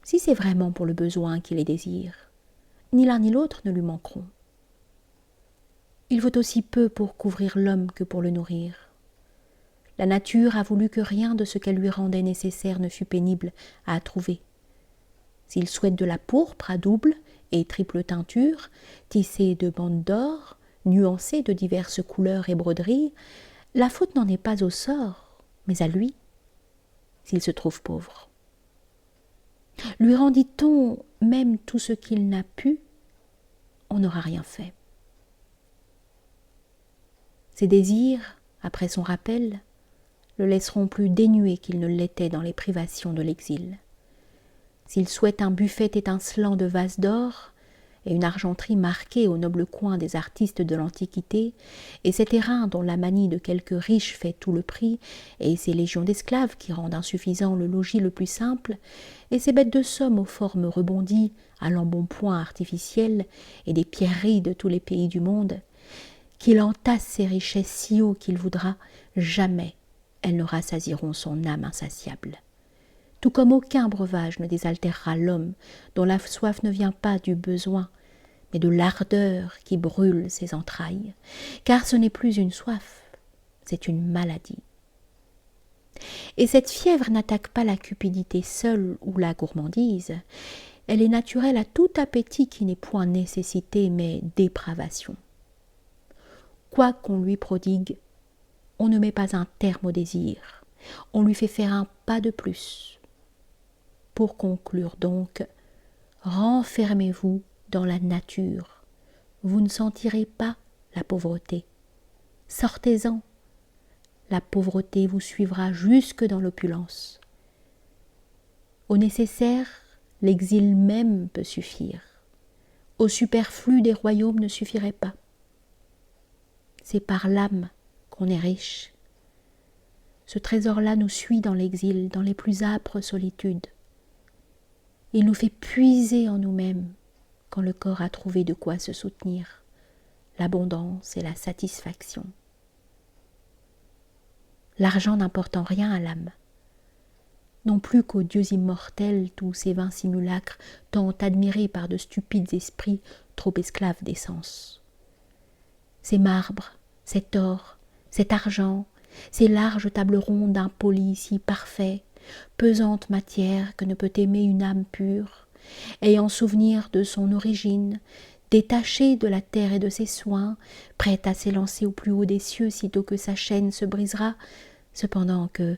Si c'est vraiment pour le besoin qu'il les désire, ni l'un ni l'autre ne lui manqueront. Il faut aussi peu pour couvrir l'homme que pour le nourrir. La nature a voulu que rien de ce qu'elle lui rendait nécessaire ne fût pénible à trouver. S'il souhaite de la pourpre à double et triple teinture, tissée de bandes d'or, nuancée de diverses couleurs et broderies, la faute n'en est pas au sort, mais à lui, s'il se trouve pauvre. Lui rendit-on même tout ce qu'il n'a pu, on n'aura rien fait. Ses désirs, après son rappel, le laisseront plus dénué qu'il ne l'était dans les privations de l'exil. S'il souhaite un buffet étincelant de vases d'or, et une argenterie marquée au noble coin des artistes de l'Antiquité, et cet airain dont la manie de quelques riches fait tout le prix, et ces légions d'esclaves qui rendent insuffisant le logis le plus simple, et ces bêtes de somme aux formes rebondies, à l'embonpoint artificiel, et des pierreries de tous les pays du monde, qu'il entasse ses richesses si haut qu'il voudra, jamais elles ne rassasieront son âme insatiable. Tout comme aucun breuvage ne désaltérera l'homme dont la soif ne vient pas du besoin, mais de l'ardeur qui brûle ses entrailles, car ce n'est plus une soif, c'est une maladie. Et cette fièvre n'attaque pas la cupidité seule ou la gourmandise, elle est naturelle à tout appétit qui n'est point nécessité mais dépravation. Quoi qu'on lui prodigue, on ne met pas un terme au désir, on lui fait faire un pas de plus. Pour conclure donc, renfermez-vous dans la nature, vous ne sentirez pas la pauvreté. Sortez-en, la pauvreté vous suivra jusque dans l'opulence. Au nécessaire, l'exil même peut suffire. Au superflu des royaumes ne suffirait pas. C'est par l'âme qu'on est riche. Ce trésor-là nous suit dans l'exil, dans les plus âpres solitudes. Il nous fait puiser en nous-mêmes quand le corps a trouvé de quoi se soutenir, l'abondance et la satisfaction. L'argent n'importe en rien à l'âme, non plus qu'aux dieux immortels tous ces vains simulacres tant admirés par de stupides esprits trop esclaves des sens. Ces marbres, cet or, cet argent, ces larges tables rondes impolies si parfaits, pesante matière que ne peut aimer une âme pure, ayant souvenir de son origine, détachée de la terre et de ses soins, prête à s'élancer au plus haut des cieux sitôt que sa chaîne se brisera, cependant que,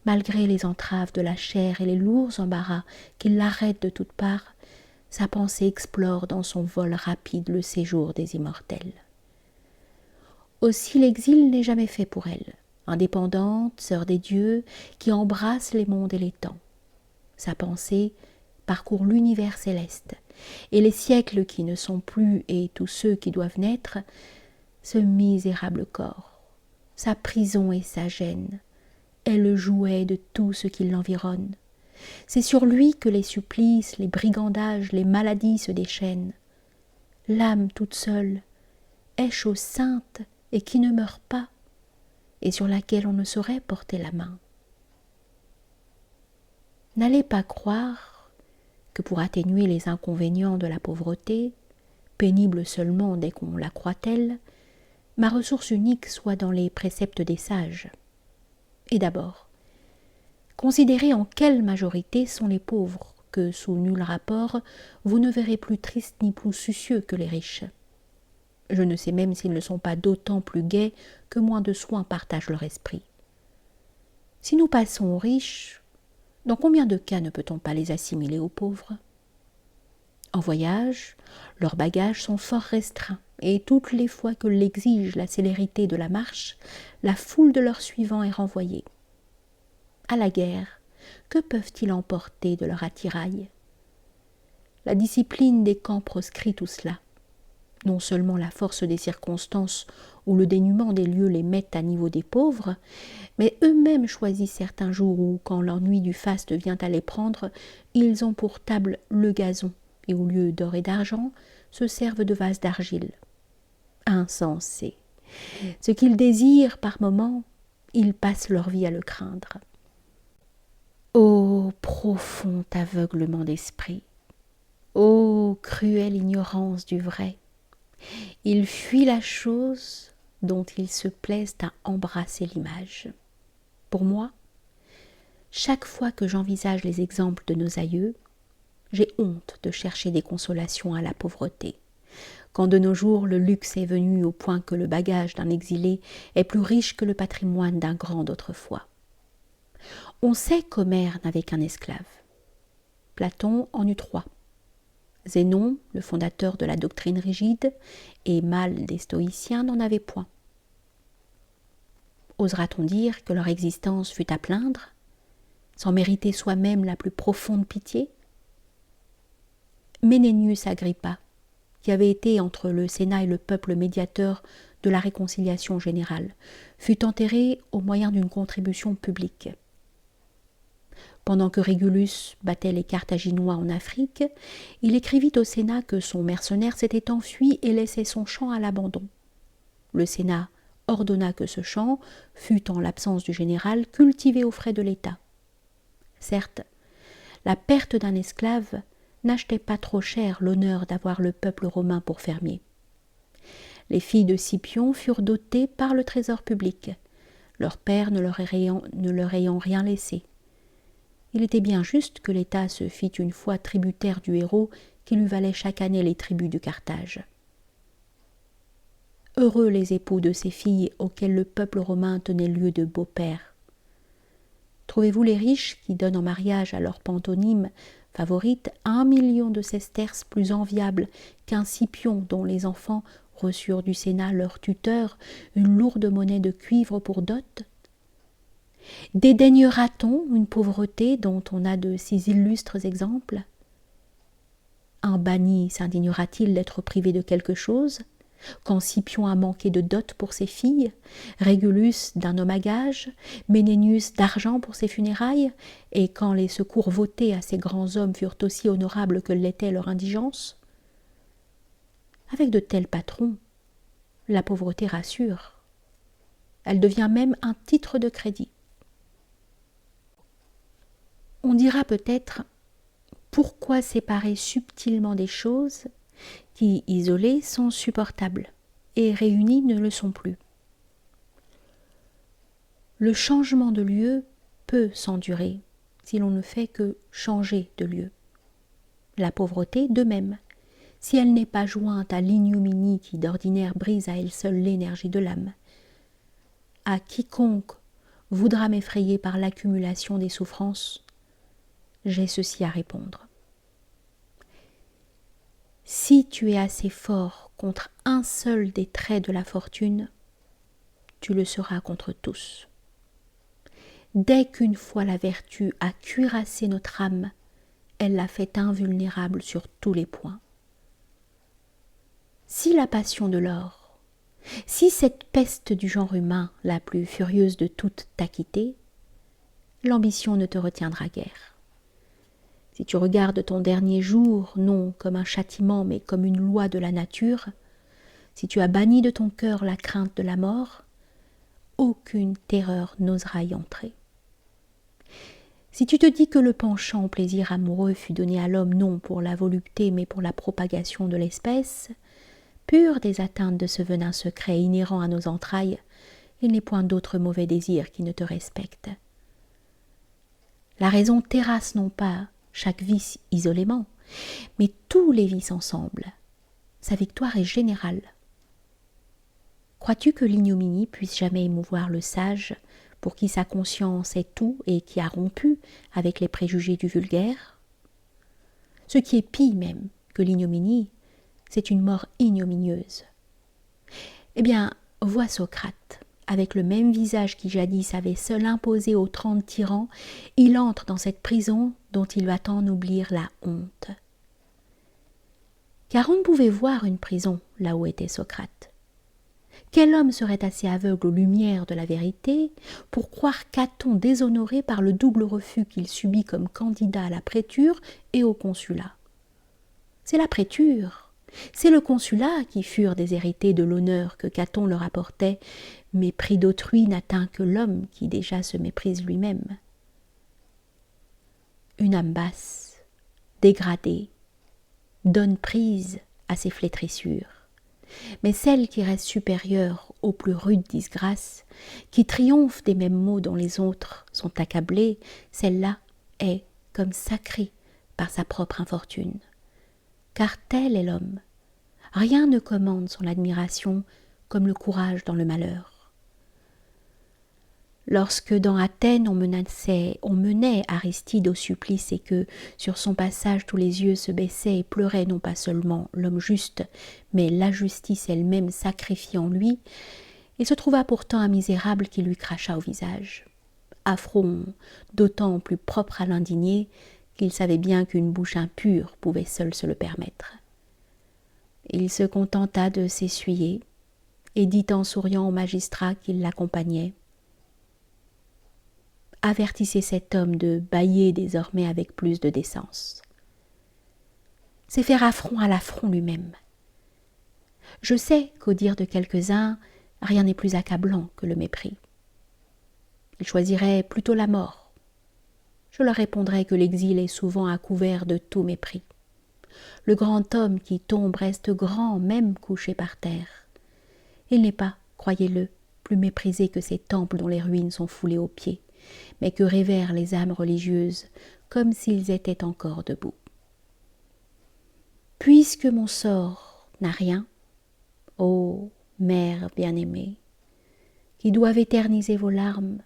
malgré les entraves de la chair et les lourds embarras qui l'arrêtent de toutes parts, sa pensée explore dans son vol rapide le séjour des immortels. Aussi l'exil n'est jamais fait pour elle, indépendante, sœur des dieux, qui embrasse les mondes et les temps. Sa pensée parcourt l'univers céleste, et les siècles qui ne sont plus et tous ceux qui doivent naître, ce misérable corps, sa prison et sa gêne, est le jouet de tout ce qui l'environne. C'est sur lui que les supplices, les brigandages, les maladies se déchaînent. L'âme toute seule est chose sainte et qui ne meurt pas, et sur laquelle on ne saurait porter la main. N'allez pas croire que pour atténuer les inconvénients de la pauvreté, pénible seulement dès qu'on la croit telle, ma ressource unique soit dans les préceptes des sages. Et d'abord, considérez en quelle majorité sont les pauvres, que sous nul rapport vous ne verrez plus tristes ni plus soucieux que les riches. Je ne sais même s'ils ne sont pas d'autant plus gais que moins de soins partagent leur esprit. Si nous passons aux riches, dans combien de cas ne peut-on pas les assimiler aux pauvres? En voyage, leurs bagages sont fort restreints, et toutes les fois que l'exige la célérité de la marche, la foule de leurs suivants est renvoyée. À la guerre, que peuvent-ils emporter de leur attirail? La discipline des camps proscrit tout cela. Non seulement la force des circonstances ou le dénuement des lieux les mettent à niveau des pauvres, mais eux-mêmes choisissent certains jours où, quand l'ennui du faste vient à les prendre, ils ont pour table le gazon, et au lieu d'or et d'argent, se servent de vases d'argile. Insensés! Ce qu'ils désirent par moments, Ils passent leur vie à le craindre. Ô profond aveuglement d'esprit! Ô cruelle ignorance du vrai! Ils fuient la chose dont ils se plaisent à embrasser l'image. Pour moi, chaque fois que j'envisage les exemples de nos aïeux, j'ai honte de chercher des consolations à la pauvreté. Quand de nos jours le luxe est venu au point que le bagage d'un exilé est plus riche que le patrimoine d'un grand d'autrefois. On sait qu'Homère n'avait qu'un esclave. Platon en eut 3. Zénon, le fondateur de la doctrine rigide, et Mâle des stoïciens n'en avait point. Osera-t-on dire que leur existence fut à plaindre, sans mériter soi-même la plus profonde pitié? Ménénius Agrippa, qui avait été entre le Sénat et le peuple médiateur de la réconciliation générale, fut enterré au moyen d'une contribution publique. Pendant que Régulus battait les Carthaginois en Afrique, il écrivit au Sénat que son mercenaire s'était enfui et laissait son champ à l'abandon. Le Sénat ordonna que ce champ fût, en l'absence du général, cultivé aux frais de l'État. Certes, la perte d'un esclave n'achetait pas trop cher l'honneur d'avoir le peuple romain pour fermier. Les filles de Scipion furent dotées par le trésor public, leur père ne leur ayant rien laissé. Il était bien juste que l'État se fît une fois tributaire du héros qui lui valait chaque année les tributs de Carthage. Heureux les époux de ces filles auxquelles le peuple romain tenait lieu de beaux-pères. Trouvez-vous les riches qui donnent en mariage à leur pantonime favorite 1 million de sesterces plus enviables qu'un Scipion dont les enfants reçurent du Sénat leur tuteur une lourde monnaie de cuivre pour dot? Dédaignera-t-on une pauvreté dont on a de si illustres exemples? Un banni s'indignera-t-il d'être privé de quelque chose? Quand Scipion a manqué de dot pour ses filles, Régulus d'un homme à gage, Ménénius d'argent pour ses funérailles, et quand les secours votés à ces grands hommes furent aussi honorables que l'était leur indigence? Avec de tels patrons, la pauvreté rassure. Elle devient même un titre de crédit. On dira peut-être pourquoi séparer subtilement des choses qui, isolées, sont supportables et réunies ne le sont plus. Le changement de lieu peut s'endurer si l'on ne fait que changer de lieu. La pauvreté de même, si elle n'est pas jointe à l'ignominie qui d'ordinaire brise à elle seule l'énergie de l'âme. À quiconque voudra m'effrayer par l'accumulation des souffrances, j'ai ceci à répondre. Si tu es assez fort contre un seul des traits de la fortune, tu le seras contre tous. Dès qu'une fois la vertu a cuirassé notre âme, elle l'a fait invulnérable sur tous les points. Si la passion de l'or, si cette peste du genre humain, la plus furieuse de toutes, t'a quitté, l'ambition ne te retiendra guère. Si tu regardes ton dernier jour, non comme un châtiment, mais comme une loi de la nature, si tu as banni de ton cœur la crainte de la mort, aucune terreur n'osera y entrer. Si tu te dis que le penchant au plaisir amoureux fut donné à l'homme non pour la volupté, mais pour la propagation de l'espèce, pur des atteintes de ce venin secret inhérent à nos entrailles, il n'est point d'autre mauvais désir qui ne te respecte. La raison terrasse non pas chaque vice isolément, mais tous les vices ensemble. Sa victoire est générale. Crois-tu que l'ignominie puisse jamais émouvoir le sage, pour qui sa conscience est tout et qui a rompu avec les préjugés du vulgaire? Ce qui est pis même que l'ignominie, c'est une mort ignominieuse. Eh bien, vois Socrate. Avec le même visage qui jadis avait seul imposé aux 30 tyrans, il entre dans cette prison dont il va ennoblir la honte. Car on ne pouvait voir une prison là où était Socrate. Quel homme serait assez aveugle aux lumières de la vérité pour croire qu'Athon déshonoré par le double refus qu'il subit comme candidat à la préture et au consulat? C'est la préture C'est le consulat qui furent déshérités de l'honneur que Caton leur apportait, mépris d'autrui n'atteint que l'homme qui déjà se méprise lui-même. Une âme basse, dégradée, donne prise à ses flétrissures. Mais celle qui reste supérieure aux plus rudes disgrâces, qui triomphe des mêmes maux dont les autres sont accablés, celle-là est comme sacrée par sa propre infortune. Car tel est l'homme. Rien ne commande son admiration comme le courage dans le malheur. Lorsque dans Athènes on menait Aristide au supplice et que, sur son passage, tous les yeux se baissaient et pleuraient non pas seulement l'homme juste, mais la justice elle-même sacrifiée en lui, il se trouva pourtant un misérable qui lui cracha au visage. Affront d'autant plus propre à l'indigné qu'il savait bien qu'une bouche impure pouvait seule se le permettre. Il se contenta de s'essuyer et dit en souriant au magistrat qui l'accompagnait: « Avertissez cet homme de bâiller désormais avec plus de décence. C'est faire affront à l'affront lui-même. Je sais qu'au dire de quelques-uns, rien n'est plus accablant que le mépris. Ils choisiraient plutôt la mort. Je leur répondrai que l'exil est souvent à couvert de tout mépris. Le grand homme qui tombe reste grand, même couché par terre. Il n'est pas, croyez-le, plus méprisé que ces temples dont les ruines sont foulées aux pieds, mais que révèrent les âmes religieuses comme s'ils étaient encore debout. Puisque mon sort n'a rien, ô mère bien-aimée, qui doivent éterniser vos larmes,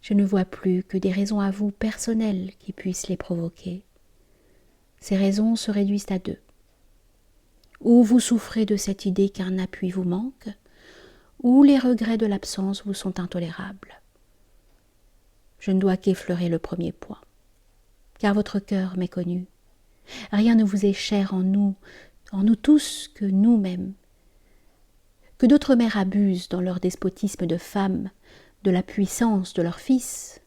je ne vois plus que des raisons à vous personnelles qui puissent les provoquer. Ces raisons se réduisent à deux. Ou vous souffrez de cette idée qu'un appui vous manque, ou les regrets de l'absence vous sont intolérables. Je ne dois qu'effleurer le premier point, car votre cœur m'est connu. Rien ne vous est cher en nous tous que nous-mêmes. Que d'autres mères abusent dans leur despotisme de femme de la puissance de leurs fils,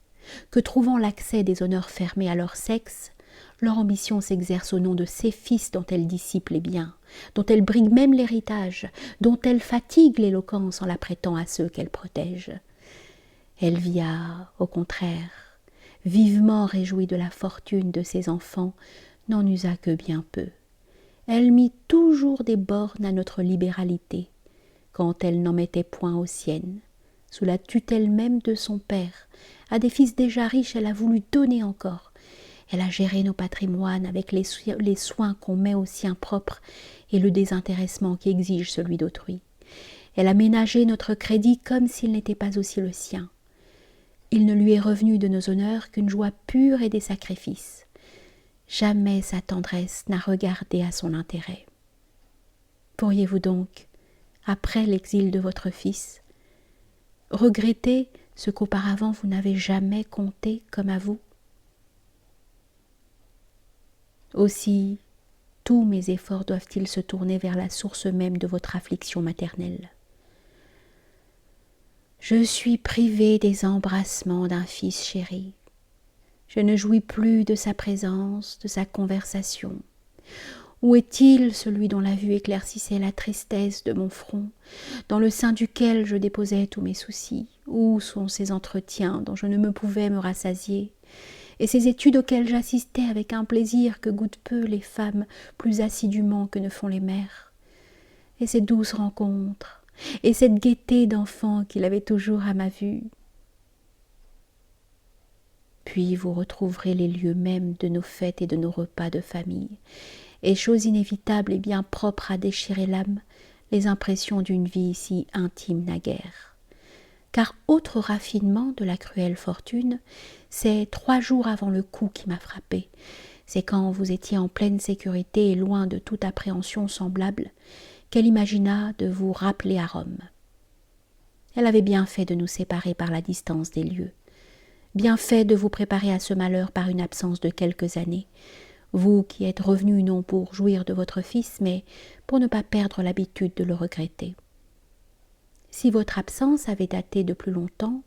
que trouvant l'accès des honneurs fermés à leur sexe, leur ambition s'exerce au nom de ces fils dont elles dissipent les biens, dont elles briguent même l'héritage, dont elles fatiguent l'éloquence en la prêtant à ceux qu'elles protègent. Elvia, au contraire, vivement réjouie de la fortune de ses enfants, n'en usa que bien peu. Elle mit toujours des bornes à notre libéralité, quand elle n'en mettait point aux siennes. Sous la tutelle même de son père, à des fils déjà riches, elle a voulu donner encore. Elle a géré nos patrimoines avec les soins qu'on met aux siens propres et le désintéressement qui exige celui d'autrui. Elle a ménagé notre crédit comme s'il n'était pas aussi le sien. Il ne lui est revenu de nos honneurs qu'une joie pure et des sacrifices. Jamais sa tendresse n'a regardé à son intérêt. Pourriez-vous donc, après l'exil de votre fils, regretter ce qu'auparavant vous n'avez jamais compté comme à vous? Aussi, tous mes efforts doivent-ils se tourner vers la source même de votre affliction maternelle. Je suis privée des embrassements d'un fils chéri. Je ne jouis plus de sa présence, de sa conversation. Où est-il celui dont la vue éclaircissait la tristesse de mon front, dans le sein duquel je déposais tous mes soucis? Où sont ces entretiens dont je ne me pouvais me rassasier, et ces études auxquelles j'assistais avec un plaisir que goûtent peu les femmes plus assidûment que ne font les mères? Et ces douces rencontres, et cette gaieté d'enfant qu'il avait toujours à ma vue? Puis vous retrouverez les lieux mêmes de nos fêtes et de nos repas de famille, et chose inévitable et bien propre à déchirer l'âme, les impressions d'une vie si intime naguère. Car autre raffinement de la cruelle fortune, c'est 3 jours avant le coup qui m'a frappé. C'est quand vous étiez en pleine sécurité et loin de toute appréhension semblable, qu'elle imagina de vous rappeler à Rome. Elle avait bien fait de nous séparer par la distance des lieux, bien fait de vous préparer à ce malheur par une absence de quelques années, vous qui êtes revenu non pour jouir de votre fils, mais pour ne pas perdre l'habitude de le regretter. Si votre absence avait daté de plus longtemps,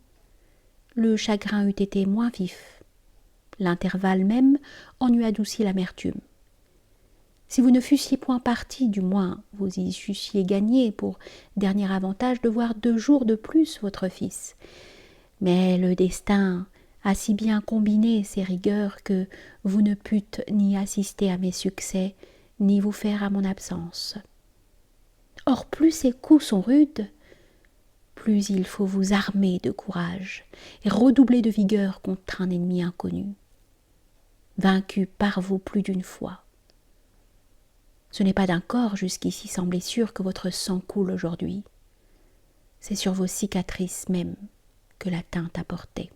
le chagrin eût été moins vif. L'intervalle même en eût adouci l'amertume. Si vous ne fussiez point parti, du moins vous y eussiez gagné pour dernier avantage de voir 2 jours de plus votre fils. Mais le destin a si bien combiné ses rigueurs que vous ne pûtes ni assister à mes succès, ni vous faire à mon absence. Or plus ces coups sont rudes, plus il faut vous armer de courage et redoubler de vigueur contre un ennemi inconnu, vaincu par vous plus d'une fois. Ce n'est pas d'un corps jusqu'ici sans blessure que votre sang coule aujourd'hui. C'est sur vos cicatrices même que la teinte a porté.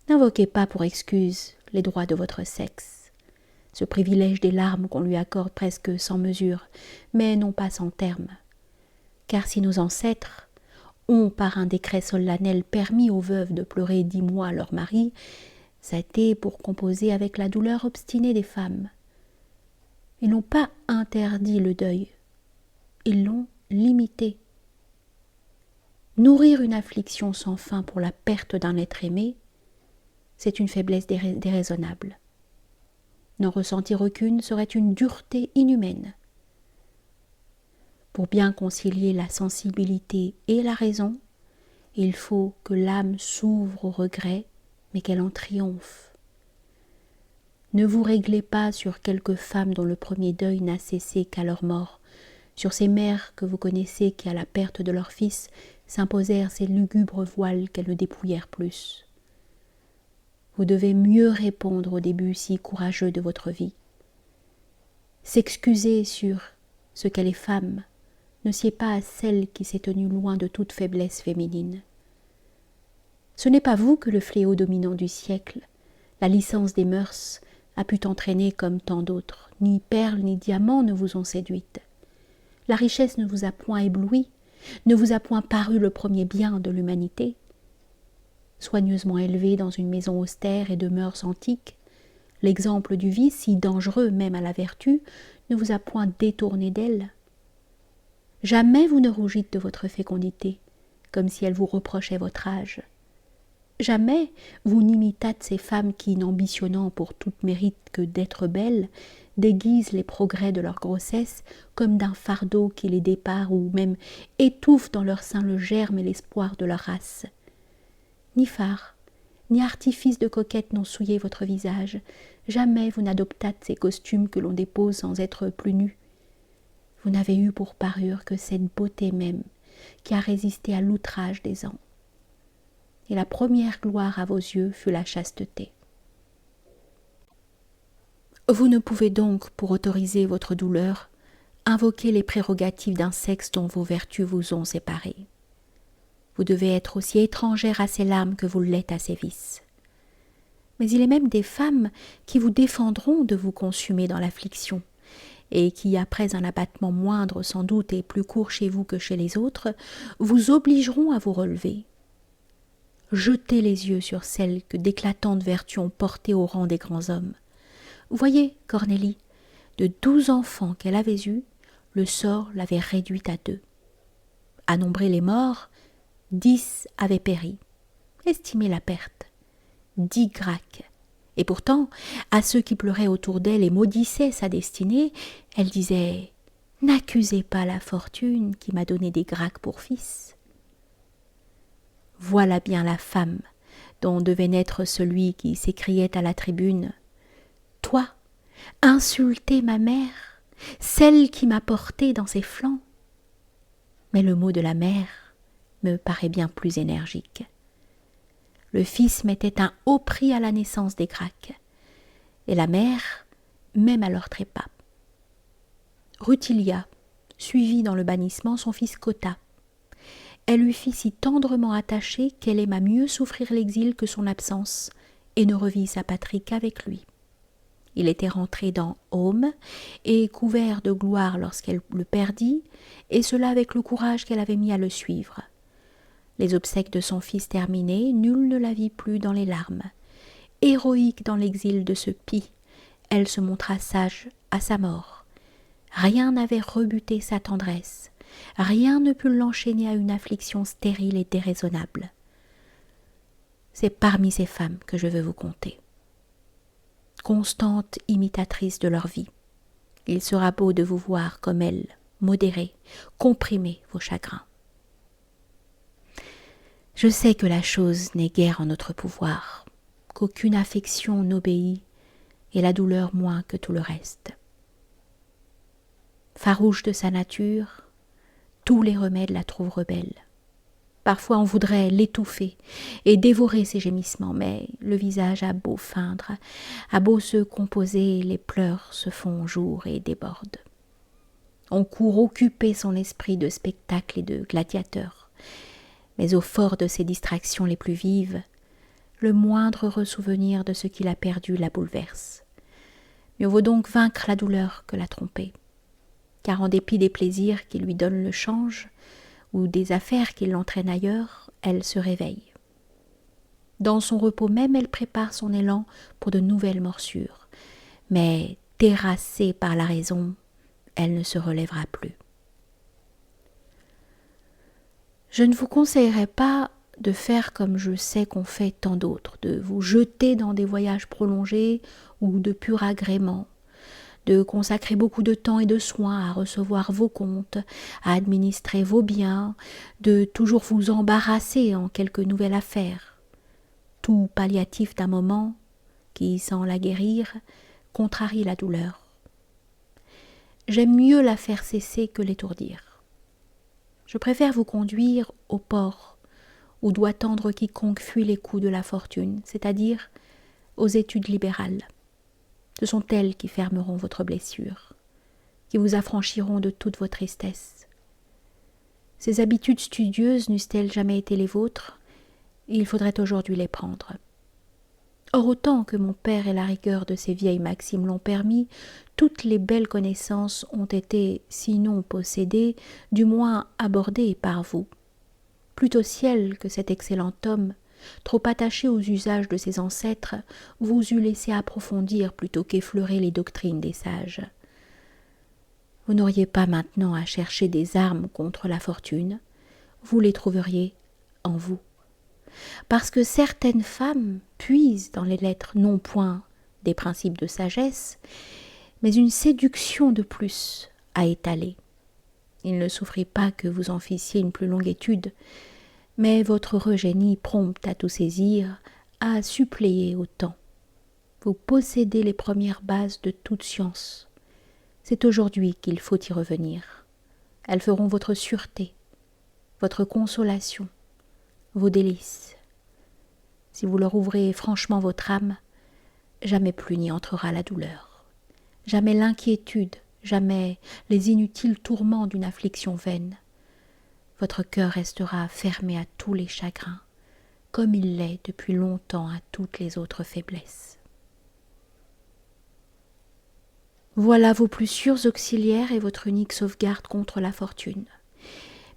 N'invoquez pas pour excuse les droits de votre sexe, ce privilège des larmes qu'on lui accorde presque sans mesure, mais non pas sans terme. Car si nos ancêtres ont, par un décret solennel, permis aux veuves de pleurer 10 mois leur mari, c'était pour composer avec la douleur obstinée des femmes. Ils n'ont pas interdit le deuil, ils l'ont limité. Nourrir une affliction sans fin pour la perte d'un être aimé, c'est une faiblesse déraisonnable. N'en ressentir aucune serait une dureté inhumaine. Pour bien concilier la sensibilité et la raison, il faut que l'âme s'ouvre au regret, mais qu'elle en triomphe. Ne vous réglez pas sur quelques femmes dont le premier deuil n'a cessé qu'à leur mort, sur ces mères que vous connaissez qui, à la perte de leur fils, s'imposèrent ces lugubres voiles qu'elles ne dépouillèrent plus. Vous devez mieux répondre au début si courageux de votre vie. S'excuser sur ce qu'elle est femme ne sied pas à celle qui s'est tenue loin de toute faiblesse féminine. Ce n'est pas vous que le fléau dominant du siècle, la licence des mœurs, a pu entraîner comme tant d'autres. Ni perles ni diamants ne vous ont séduite. La richesse ne vous a point ébloui, ne vous a point paru le premier bien de l'humanité. Soigneusement élevé dans une maison austère et de mœurs antiques, l'exemple du vice, si dangereux même à la vertu, ne vous a point détourné d'elle. Jamais vous ne rougîtes de votre fécondité, comme si elle vous reprochait votre âge. Jamais vous n'imitâtes ces femmes qui, n'ambitionnant pour tout mérite que d'être belles, déguisent les progrès de leur grossesse comme d'un fardeau qui les dépare ou même étouffe dans leur sein le germe et l'espoir de leur race. Ni fard, ni artifice de coquette n'ont souillé votre visage. Jamais vous n'adoptâtes ces costumes que l'on dépose sans être plus nus. Vous n'avez eu pour parure que cette beauté même qui a résisté à l'outrage des ans. Et la première gloire à vos yeux fut la chasteté. Vous ne pouvez donc, pour autoriser votre douleur, invoquer les prérogatives d'un sexe dont vos vertus vous ont séparé. Vous devez être aussi étrangère à ses larmes que vous l'êtes à ses vices. Mais il est même des femmes qui vous défendront de vous consumer dans l'affliction, et qui, après un abattement moindre sans doute et plus court chez vous que chez les autres, vous obligeront à vous relever. Jetez les yeux sur celles que d'éclatantes vertus ont portées au rang des grands hommes. Voyez, Cornélie, de 12 enfants qu'elle avait eus, le sort l'avait réduite à 2. À nombrer les morts, 10 avaient péri. Estimez la perte. 10 Gracques. Et pourtant, à ceux qui pleuraient autour d'elle et maudissaient sa destinée, elle disait « N'accusez pas la fortune qui m'a donné des Gracques pour fils. » Voilà bien la femme dont devait naître celui qui s'écriait à la tribune « Toi, insulter ma mère, celle qui m'a porté dans ses flancs !» Mais le mot de la mère me paraît bien plus énergique. Le fils mettait un haut prix à la naissance des Gracques, et la mère même à leur trépas. Rutilia suivit dans le bannissement son fils Cotta. Elle lui fit si tendrement attacher qu'elle aima mieux souffrir l'exil que son absence, et ne revit sa patrie qu'avec lui. Il était rentré dans Aume, et couvert de gloire lorsqu'elle le perdit, et cela avec le courage qu'elle avait mis à le suivre. Les obsèques de son fils terminées, nul ne la vit plus dans les larmes. Héroïque dans l'exil de ce pis, elle se montra sage à sa mort. Rien n'avait rebuté sa tendresse, rien ne put l'enchaîner à une affliction stérile et déraisonnable. C'est parmi ces femmes que je veux vous conter. constante imitatrice de leur vie. Il sera beau de vous voir comme elles, modérer, comprimer vos chagrins. Je sais que la chose n'est guère en notre pouvoir, qu'aucune affection n'obéit et la douleur moins que tout le reste. Farouche de sa nature, tous les remèdes la trouvent rebelle. Parfois on voudrait l'étouffer et dévorer ses gémissements, mais le visage a beau feindre, a beau se composer, les pleurs se font jour et débordent. On court occuper son esprit de spectacle et de gladiateur, mais au fort de ses distractions les plus vives, le moindre ressouvenir de ce qu'il a perdu la bouleverse. Mieux vaut donc vaincre la douleur que la tromper, car en dépit des plaisirs qui lui donnent le change, ou des affaires qui l'entraînent ailleurs, elle se réveille. Dans son repos même, elle prépare son élan pour de nouvelles morsures, mais terrassée par la raison, elle ne se relèvera plus. Je ne vous conseillerais pas de faire comme je sais qu'ont fait tant d'autres, de vous jeter dans des voyages prolongés ou de pur agrément, de consacrer beaucoup de temps et de soins à recevoir vos comptes, à administrer vos biens, de toujours vous embarrasser en quelque nouvelle affaire. Tout palliatif d'un moment, qui, sans la guérir, contrarie la douleur. J'aime mieux la faire cesser que l'étourdir. Je préfère vous conduire au port, où doit tendre quiconque fuit les coups de la fortune, c'est-à-dire aux études libérales. Ce sont elles qui fermeront votre blessure, qui vous affranchiront de toutes vos tristesses. Ces habitudes studieuses n'eussent-elles jamais été les vôtres, il faudrait aujourd'hui les prendre. Or, autant que mon père et la rigueur de ces vieilles maximes l'ont permis, toutes les belles connaissances ont été, sinon possédées, du moins abordées par vous. Plût au ciel que cet excellent homme, trop attaché aux usages de ses ancêtres, vous eût laissé approfondir plutôt qu'effleurer les doctrines des sages. Vous n'auriez pas maintenant à chercher des armes contre la fortune, vous les trouveriez en vous. Parce que certaines femmes puisent dans les lettres non point des principes de sagesse, mais une séduction de plus à étaler. Il ne souffrit pas que vous en fissiez une plus longue étude, mais votre heureux génie prompt à tout saisir, à suppléer au temps. Vous possédez les premières bases de toute science. C'est aujourd'hui qu'il faut y revenir. Elles feront votre sûreté, votre consolation, vos délices. Si vous leur ouvrez franchement votre âme, jamais plus n'y entrera la douleur, jamais l'inquiétude, jamais les inutiles tourments d'une affliction vaine. Votre cœur restera fermé à tous les chagrins, comme il l'est depuis longtemps à toutes les autres faiblesses. Voilà vos plus sûrs auxiliaires et votre unique sauvegarde contre la fortune.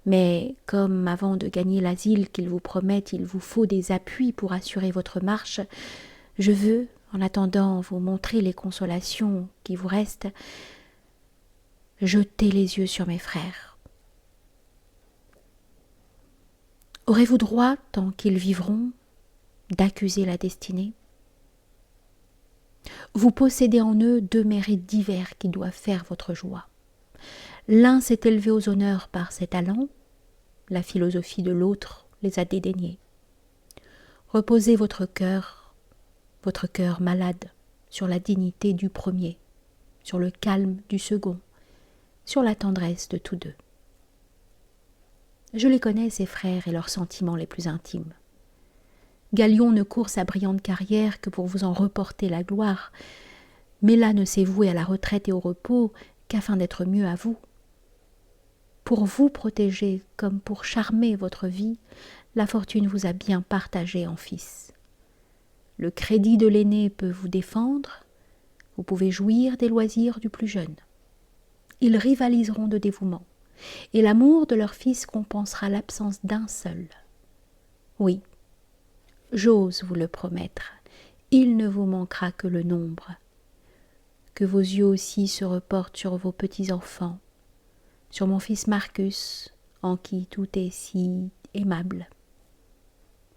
Mais comme avant de gagner l'asile qu'ils vous promettent, il vous faut des appuis pour assurer votre marche, je veux, en attendant vous montrer les consolations qui vous restent, jeter les yeux sur mes frères. Aurez-vous droit, tant qu'ils vivront, d'accuser la destinée ? Vous possédez en eux deux mérites divers qui doivent faire votre joie. L'un s'est élevé aux honneurs par ses talents, la philosophie de l'autre les a dédaignés. Reposez votre cœur malade, sur la dignité du premier, sur le calme du second, sur la tendresse de tous deux. Je les connais, ces frères, et leurs sentiments les plus intimes. Galion ne court sa brillante carrière que pour vous en reporter la gloire, mais là ne s'est voué à la retraite et au repos qu'afin d'être mieux à vous. Pour vous protéger comme pour charmer votre vie, la fortune vous a bien partagé en fils. Le crédit de l'aîné peut vous défendre, vous pouvez jouir des loisirs du plus jeune. Ils rivaliseront de dévouement, et l'amour de leur fils compensera l'absence d'un seul. Oui, j'ose vous le promettre, il ne vous manquera que le nombre. Que vos yeux aussi se reportent sur vos petits-enfants, sur mon fils Marcus, en qui tout est si aimable.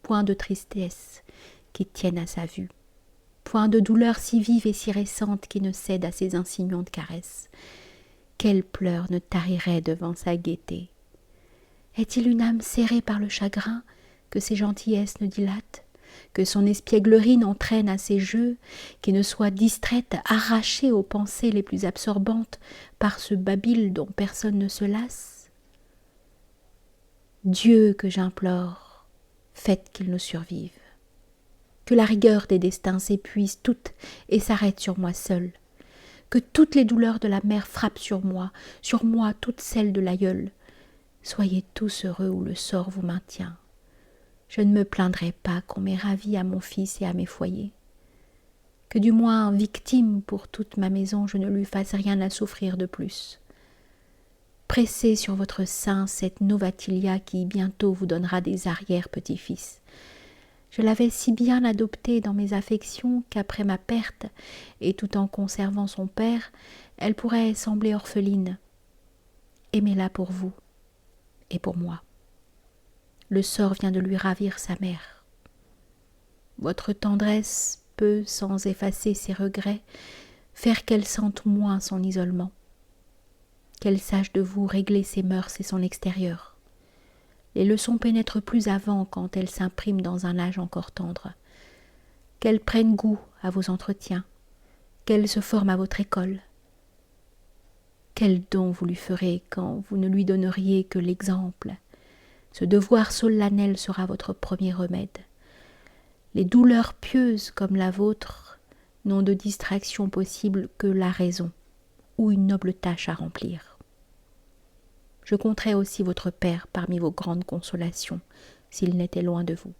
Point de tristesse qui tienne à sa vue, point de douleur si vive et si récente qui ne cède à ses insinuantes caresses. Quels pleurs ne tariraient devant sa gaieté? Est-il une âme serrée par le chagrin que ses gentillesses ne dilatent, que son espièglerie n'entraîne à ses jeux, qui ne soit distraite, arrachée aux pensées les plus absorbantes par ce babil dont personne ne se lasse? Dieu que j'implore, faites qu'il nous survive. Que la rigueur des destins s'épuise toute et s'arrête sur moi seule. Que toutes les douleurs de la mère frappent sur moi toutes celles de l'aïeul. Soyez tous heureux où le sort vous maintient. Je ne me plaindrai pas qu'on m'ait ravi à mon fils et à mes foyers. Que du moins, victime pour toute ma maison, je ne lui fasse rien à souffrir de plus. Pressez sur votre sein cette Novatilia qui bientôt vous donnera des arrière-petits-fils. Je l'avais si bien adoptée dans mes affections qu'après ma perte, et tout en conservant son père, elle pourrait sembler orpheline. Aimez-la pour vous et pour moi. Le sort vient de lui ravir sa mère. Votre tendresse peut, sans effacer ses regrets, faire qu'elle sente moins son isolement, qu'elle sache de vous régler ses mœurs et son extérieur. Les leçons pénètrent plus avant quand elles s'impriment dans un âge encore tendre. Qu'elle prenne goût à vos entretiens, qu'elle se forme à votre école. Quel don vous lui ferez quand vous ne lui donneriez que l'exemple? Ce devoir solennel sera votre premier remède. Les douleurs pieuses comme la vôtre n'ont de distraction possible que la raison ou une noble tâche à remplir. Je compterai aussi votre père parmi vos grandes consolations, s'il n'était loin de vous.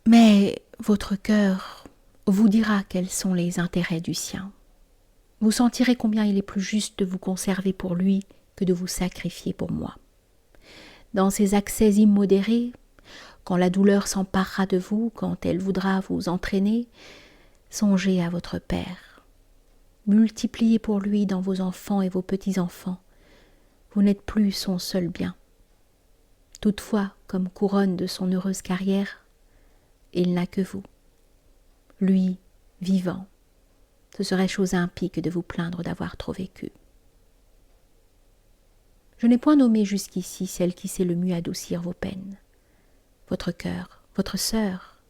Mais votre cœur vous dira quels sont les intérêts du sien. Vous sentirez combien il est plus juste de vous conserver pour lui que de vous sacrifier pour moi. Dans ces accès immodérés, quand la douleur s'emparera de vous, quand elle voudra vous entraîner, songez à votre père. Multipliez pour lui dans vos enfants et vos petits-enfants. Vous n'êtes plus son seul bien. Toutefois, comme couronne de son heureuse carrière, il n'a que vous. Lui, vivant, ce serait chose impie que de vous plaindre d'avoir trop vécu. Je n'ai point nommé jusqu'ici celle qui sait le mieux adoucir vos peines. Votre cœur, votre sœur,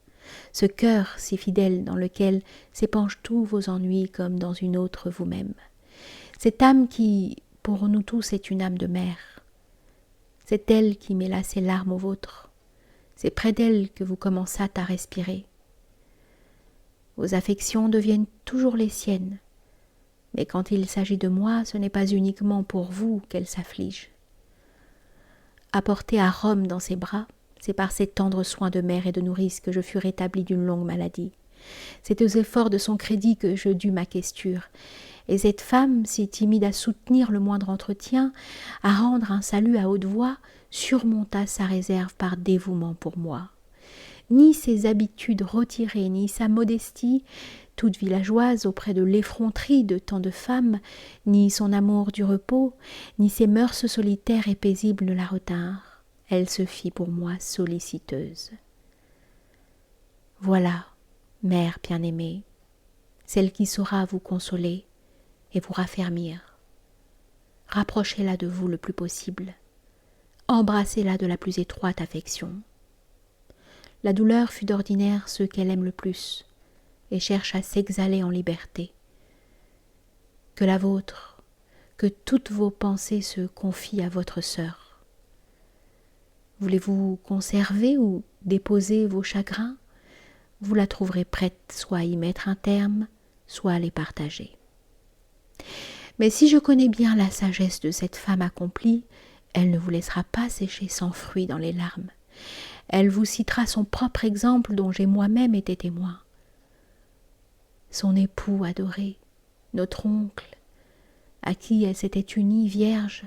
ce cœur si fidèle dans lequel s'épanchent tous vos ennuis comme dans une autre vous-même. Cette âme qui, pour nous tous, est une âme de mère. C'est elle qui mêla ses larmes aux vôtres. C'est près d'elle que vous commençâtes à respirer. Vos affections deviennent toujours les siennes. Mais quand il s'agit de moi, ce n'est pas uniquement pour vous qu'elle s'afflige. Apportée à Rome dans ses bras, c'est par ses tendres soins de mère et de nourrice que je fus rétablie d'une longue maladie. C'est aux efforts de son crédit que je dus ma questure. Et cette femme, si timide à soutenir le moindre entretien, à rendre un salut à haute voix, surmonta sa réserve par dévouement pour moi. Ni ses habitudes retirées, ni sa modestie, toute villageoise auprès de l'effronterie de tant de femmes, ni son amour du repos, ni ses mœurs solitaires et paisibles ne la retinrent. Elle se fit pour moi solliciteuse. Voilà, mère bien-aimée, celle qui saura vous consoler et vous raffermir. Rapprochez-la de vous le plus possible. Embrassez-la de la plus étroite affection. La douleur fut d'ordinaire ce qu'elle aime le plus et cherche à s'exhaler en liberté. Que la vôtre, que toutes vos pensées se confient à votre sœur. Voulez-vous conserver ou déposer vos chagrins? Vous la trouverez prête soit à y mettre un terme, soit à les partager. Mais si je connais bien la sagesse de cette femme accomplie, elle ne vous laissera pas sécher sans fruit dans les larmes. Elle vous citera son propre exemple dont j'ai moi-même été témoin. Son époux adoré, notre oncle, à qui elle s'était unie vierge,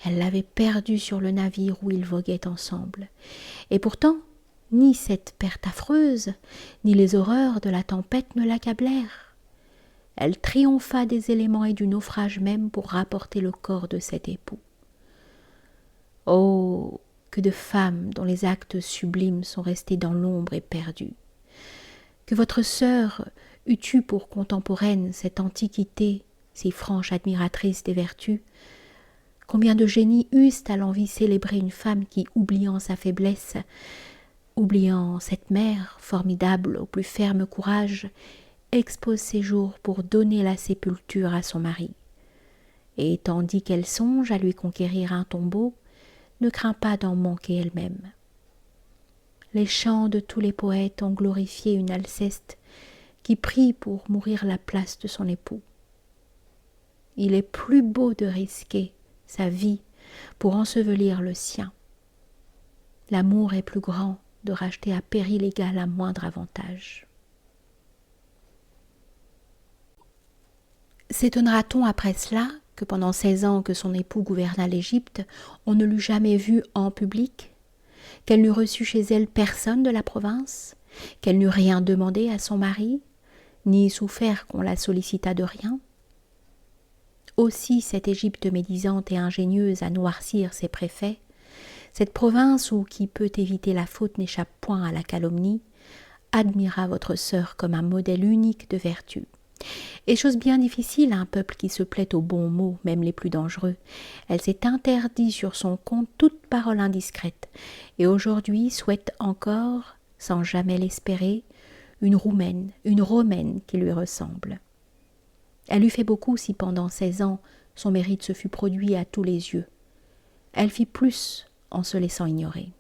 elle l'avait perdu sur le navire où ils voguaient ensemble. Et pourtant, ni cette perte affreuse, ni les horreurs de la tempête ne l'accablèrent. Elle triompha des éléments et du naufrage même pour rapporter le corps de cet époux. Oh, que de femmes dont les actes sublimes sont restés dans l'ombre et perdus! que votre sœur eût eu pour contemporaine cette antiquité si franche admiratrice des vertus, combien de génies eussent à l'envie célébré une femme qui, oubliant sa faiblesse, oubliant cette mère formidable au plus ferme courage, expose ses jours pour donner la sépulture à son mari. Et tandis qu'elle songe à lui conquérir un tombeau, ne craint pas d'en manquer elle-même. Les chants de tous les poètes ont glorifié une Alceste qui prie pour mourir la place de son époux. Il est plus beau de risquer sa vie pour ensevelir le sien. L'amour est plus grand de racheter à péril égal un moindre avantage. S'étonnera-t-on après cela que pendant 16 ans que son époux gouverna l'Égypte, on ne l'eût jamais vue en public, qu'elle n'eût reçu chez elle personne de la province, qu'elle n'eût rien demandé à son mari, ni souffert qu'on la sollicitât de rien? Aussi cette Égypte médisante et ingénieuse à noircir ses préfets, cette province où qui peut éviter la faute n'échappe point à la calomnie, admira votre sœur comme un modèle unique de vertu. Et chose bien difficile à un peuple qui se plaît aux bons mots, même les plus dangereux, elle s'est interdit sur son compte toute parole indiscrète, et aujourd'hui souhaite encore, sans jamais l'espérer, une Romaine qui lui ressemble. Elle eût fait beaucoup si pendant 16 ans son mérite se fût produit à tous les yeux. Elle fit plus en se laissant ignorer.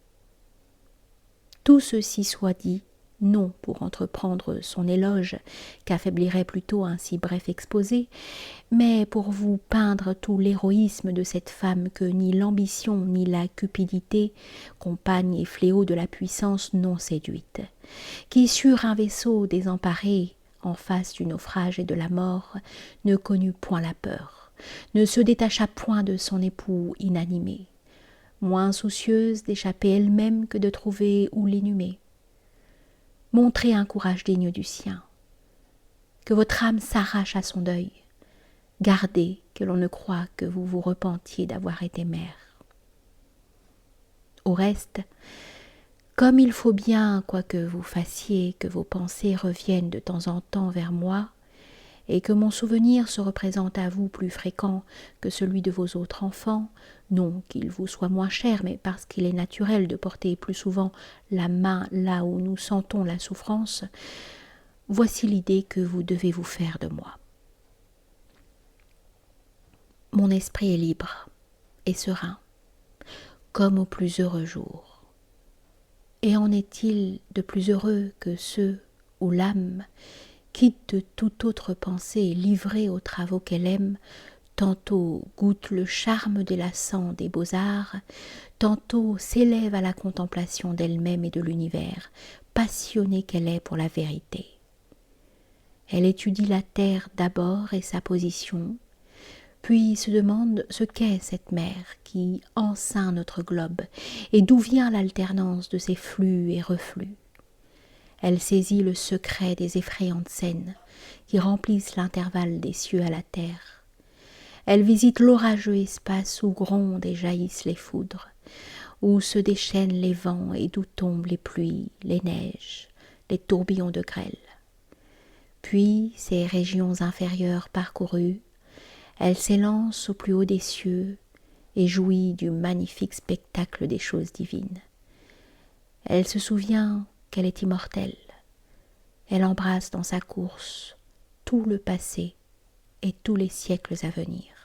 Tout ceci soit dit, non pour entreprendre son éloge, qu'affaiblirait plutôt un si bref exposé, mais pour vous peindre tout l'héroïsme de cette femme que ni l'ambition ni la cupidité, compagne et fléau de la puissance, n'ont séduite, qui sur un vaisseau désemparé, en face du naufrage et de la mort, ne connut point la peur, ne se détacha point de son époux inanimé, moins soucieuse d'échapper elle-même que de trouver où l'inhumer. Montrez un courage digne du sien, que votre âme s'arrache à son deuil, gardez que l'on ne croie que vous vous repentiez d'avoir été mère. Au reste, comme il faut bien, quoi que vous fassiez, que vos pensées reviennent de temps en temps vers moi, et que mon souvenir se représente à vous plus fréquent que celui de vos autres enfants, non qu'il vous soit moins cher, mais parce qu'il est naturel de porter plus souvent la main là où nous sentons la souffrance, voici l'idée que vous devez vous faire de moi. Mon esprit est libre et serein, comme au plus heureux jour. Et en est-il de plus heureux que ceux où l'âme, quitte de toute autre pensée livrée aux travaux qu'elle aime, tantôt goûte le charme délassant des beaux-arts, tantôt s'élève à la contemplation d'elle-même et de l'univers, passionnée qu'elle est pour la vérité. Elle étudie la terre d'abord et sa position, puis se demande ce qu'est cette mer qui enceint notre globe et d'où vient l'alternance de ses flux et reflux. Elle saisit le secret des effrayantes scènes qui remplissent l'intervalle des cieux à la terre. Elle visite l'orageux espace où grondent et jaillissent les foudres, où se déchaînent les vents et d'où tombent les pluies, les neiges, les tourbillons de grêle. Puis, ces régions inférieures parcourues, elle s'élance au plus haut des cieux et jouit du magnifique spectacle des choses divines. Elle se souvient qu'elle est immortelle. Elle embrasse dans sa course tout le passé et tous les siècles à venir.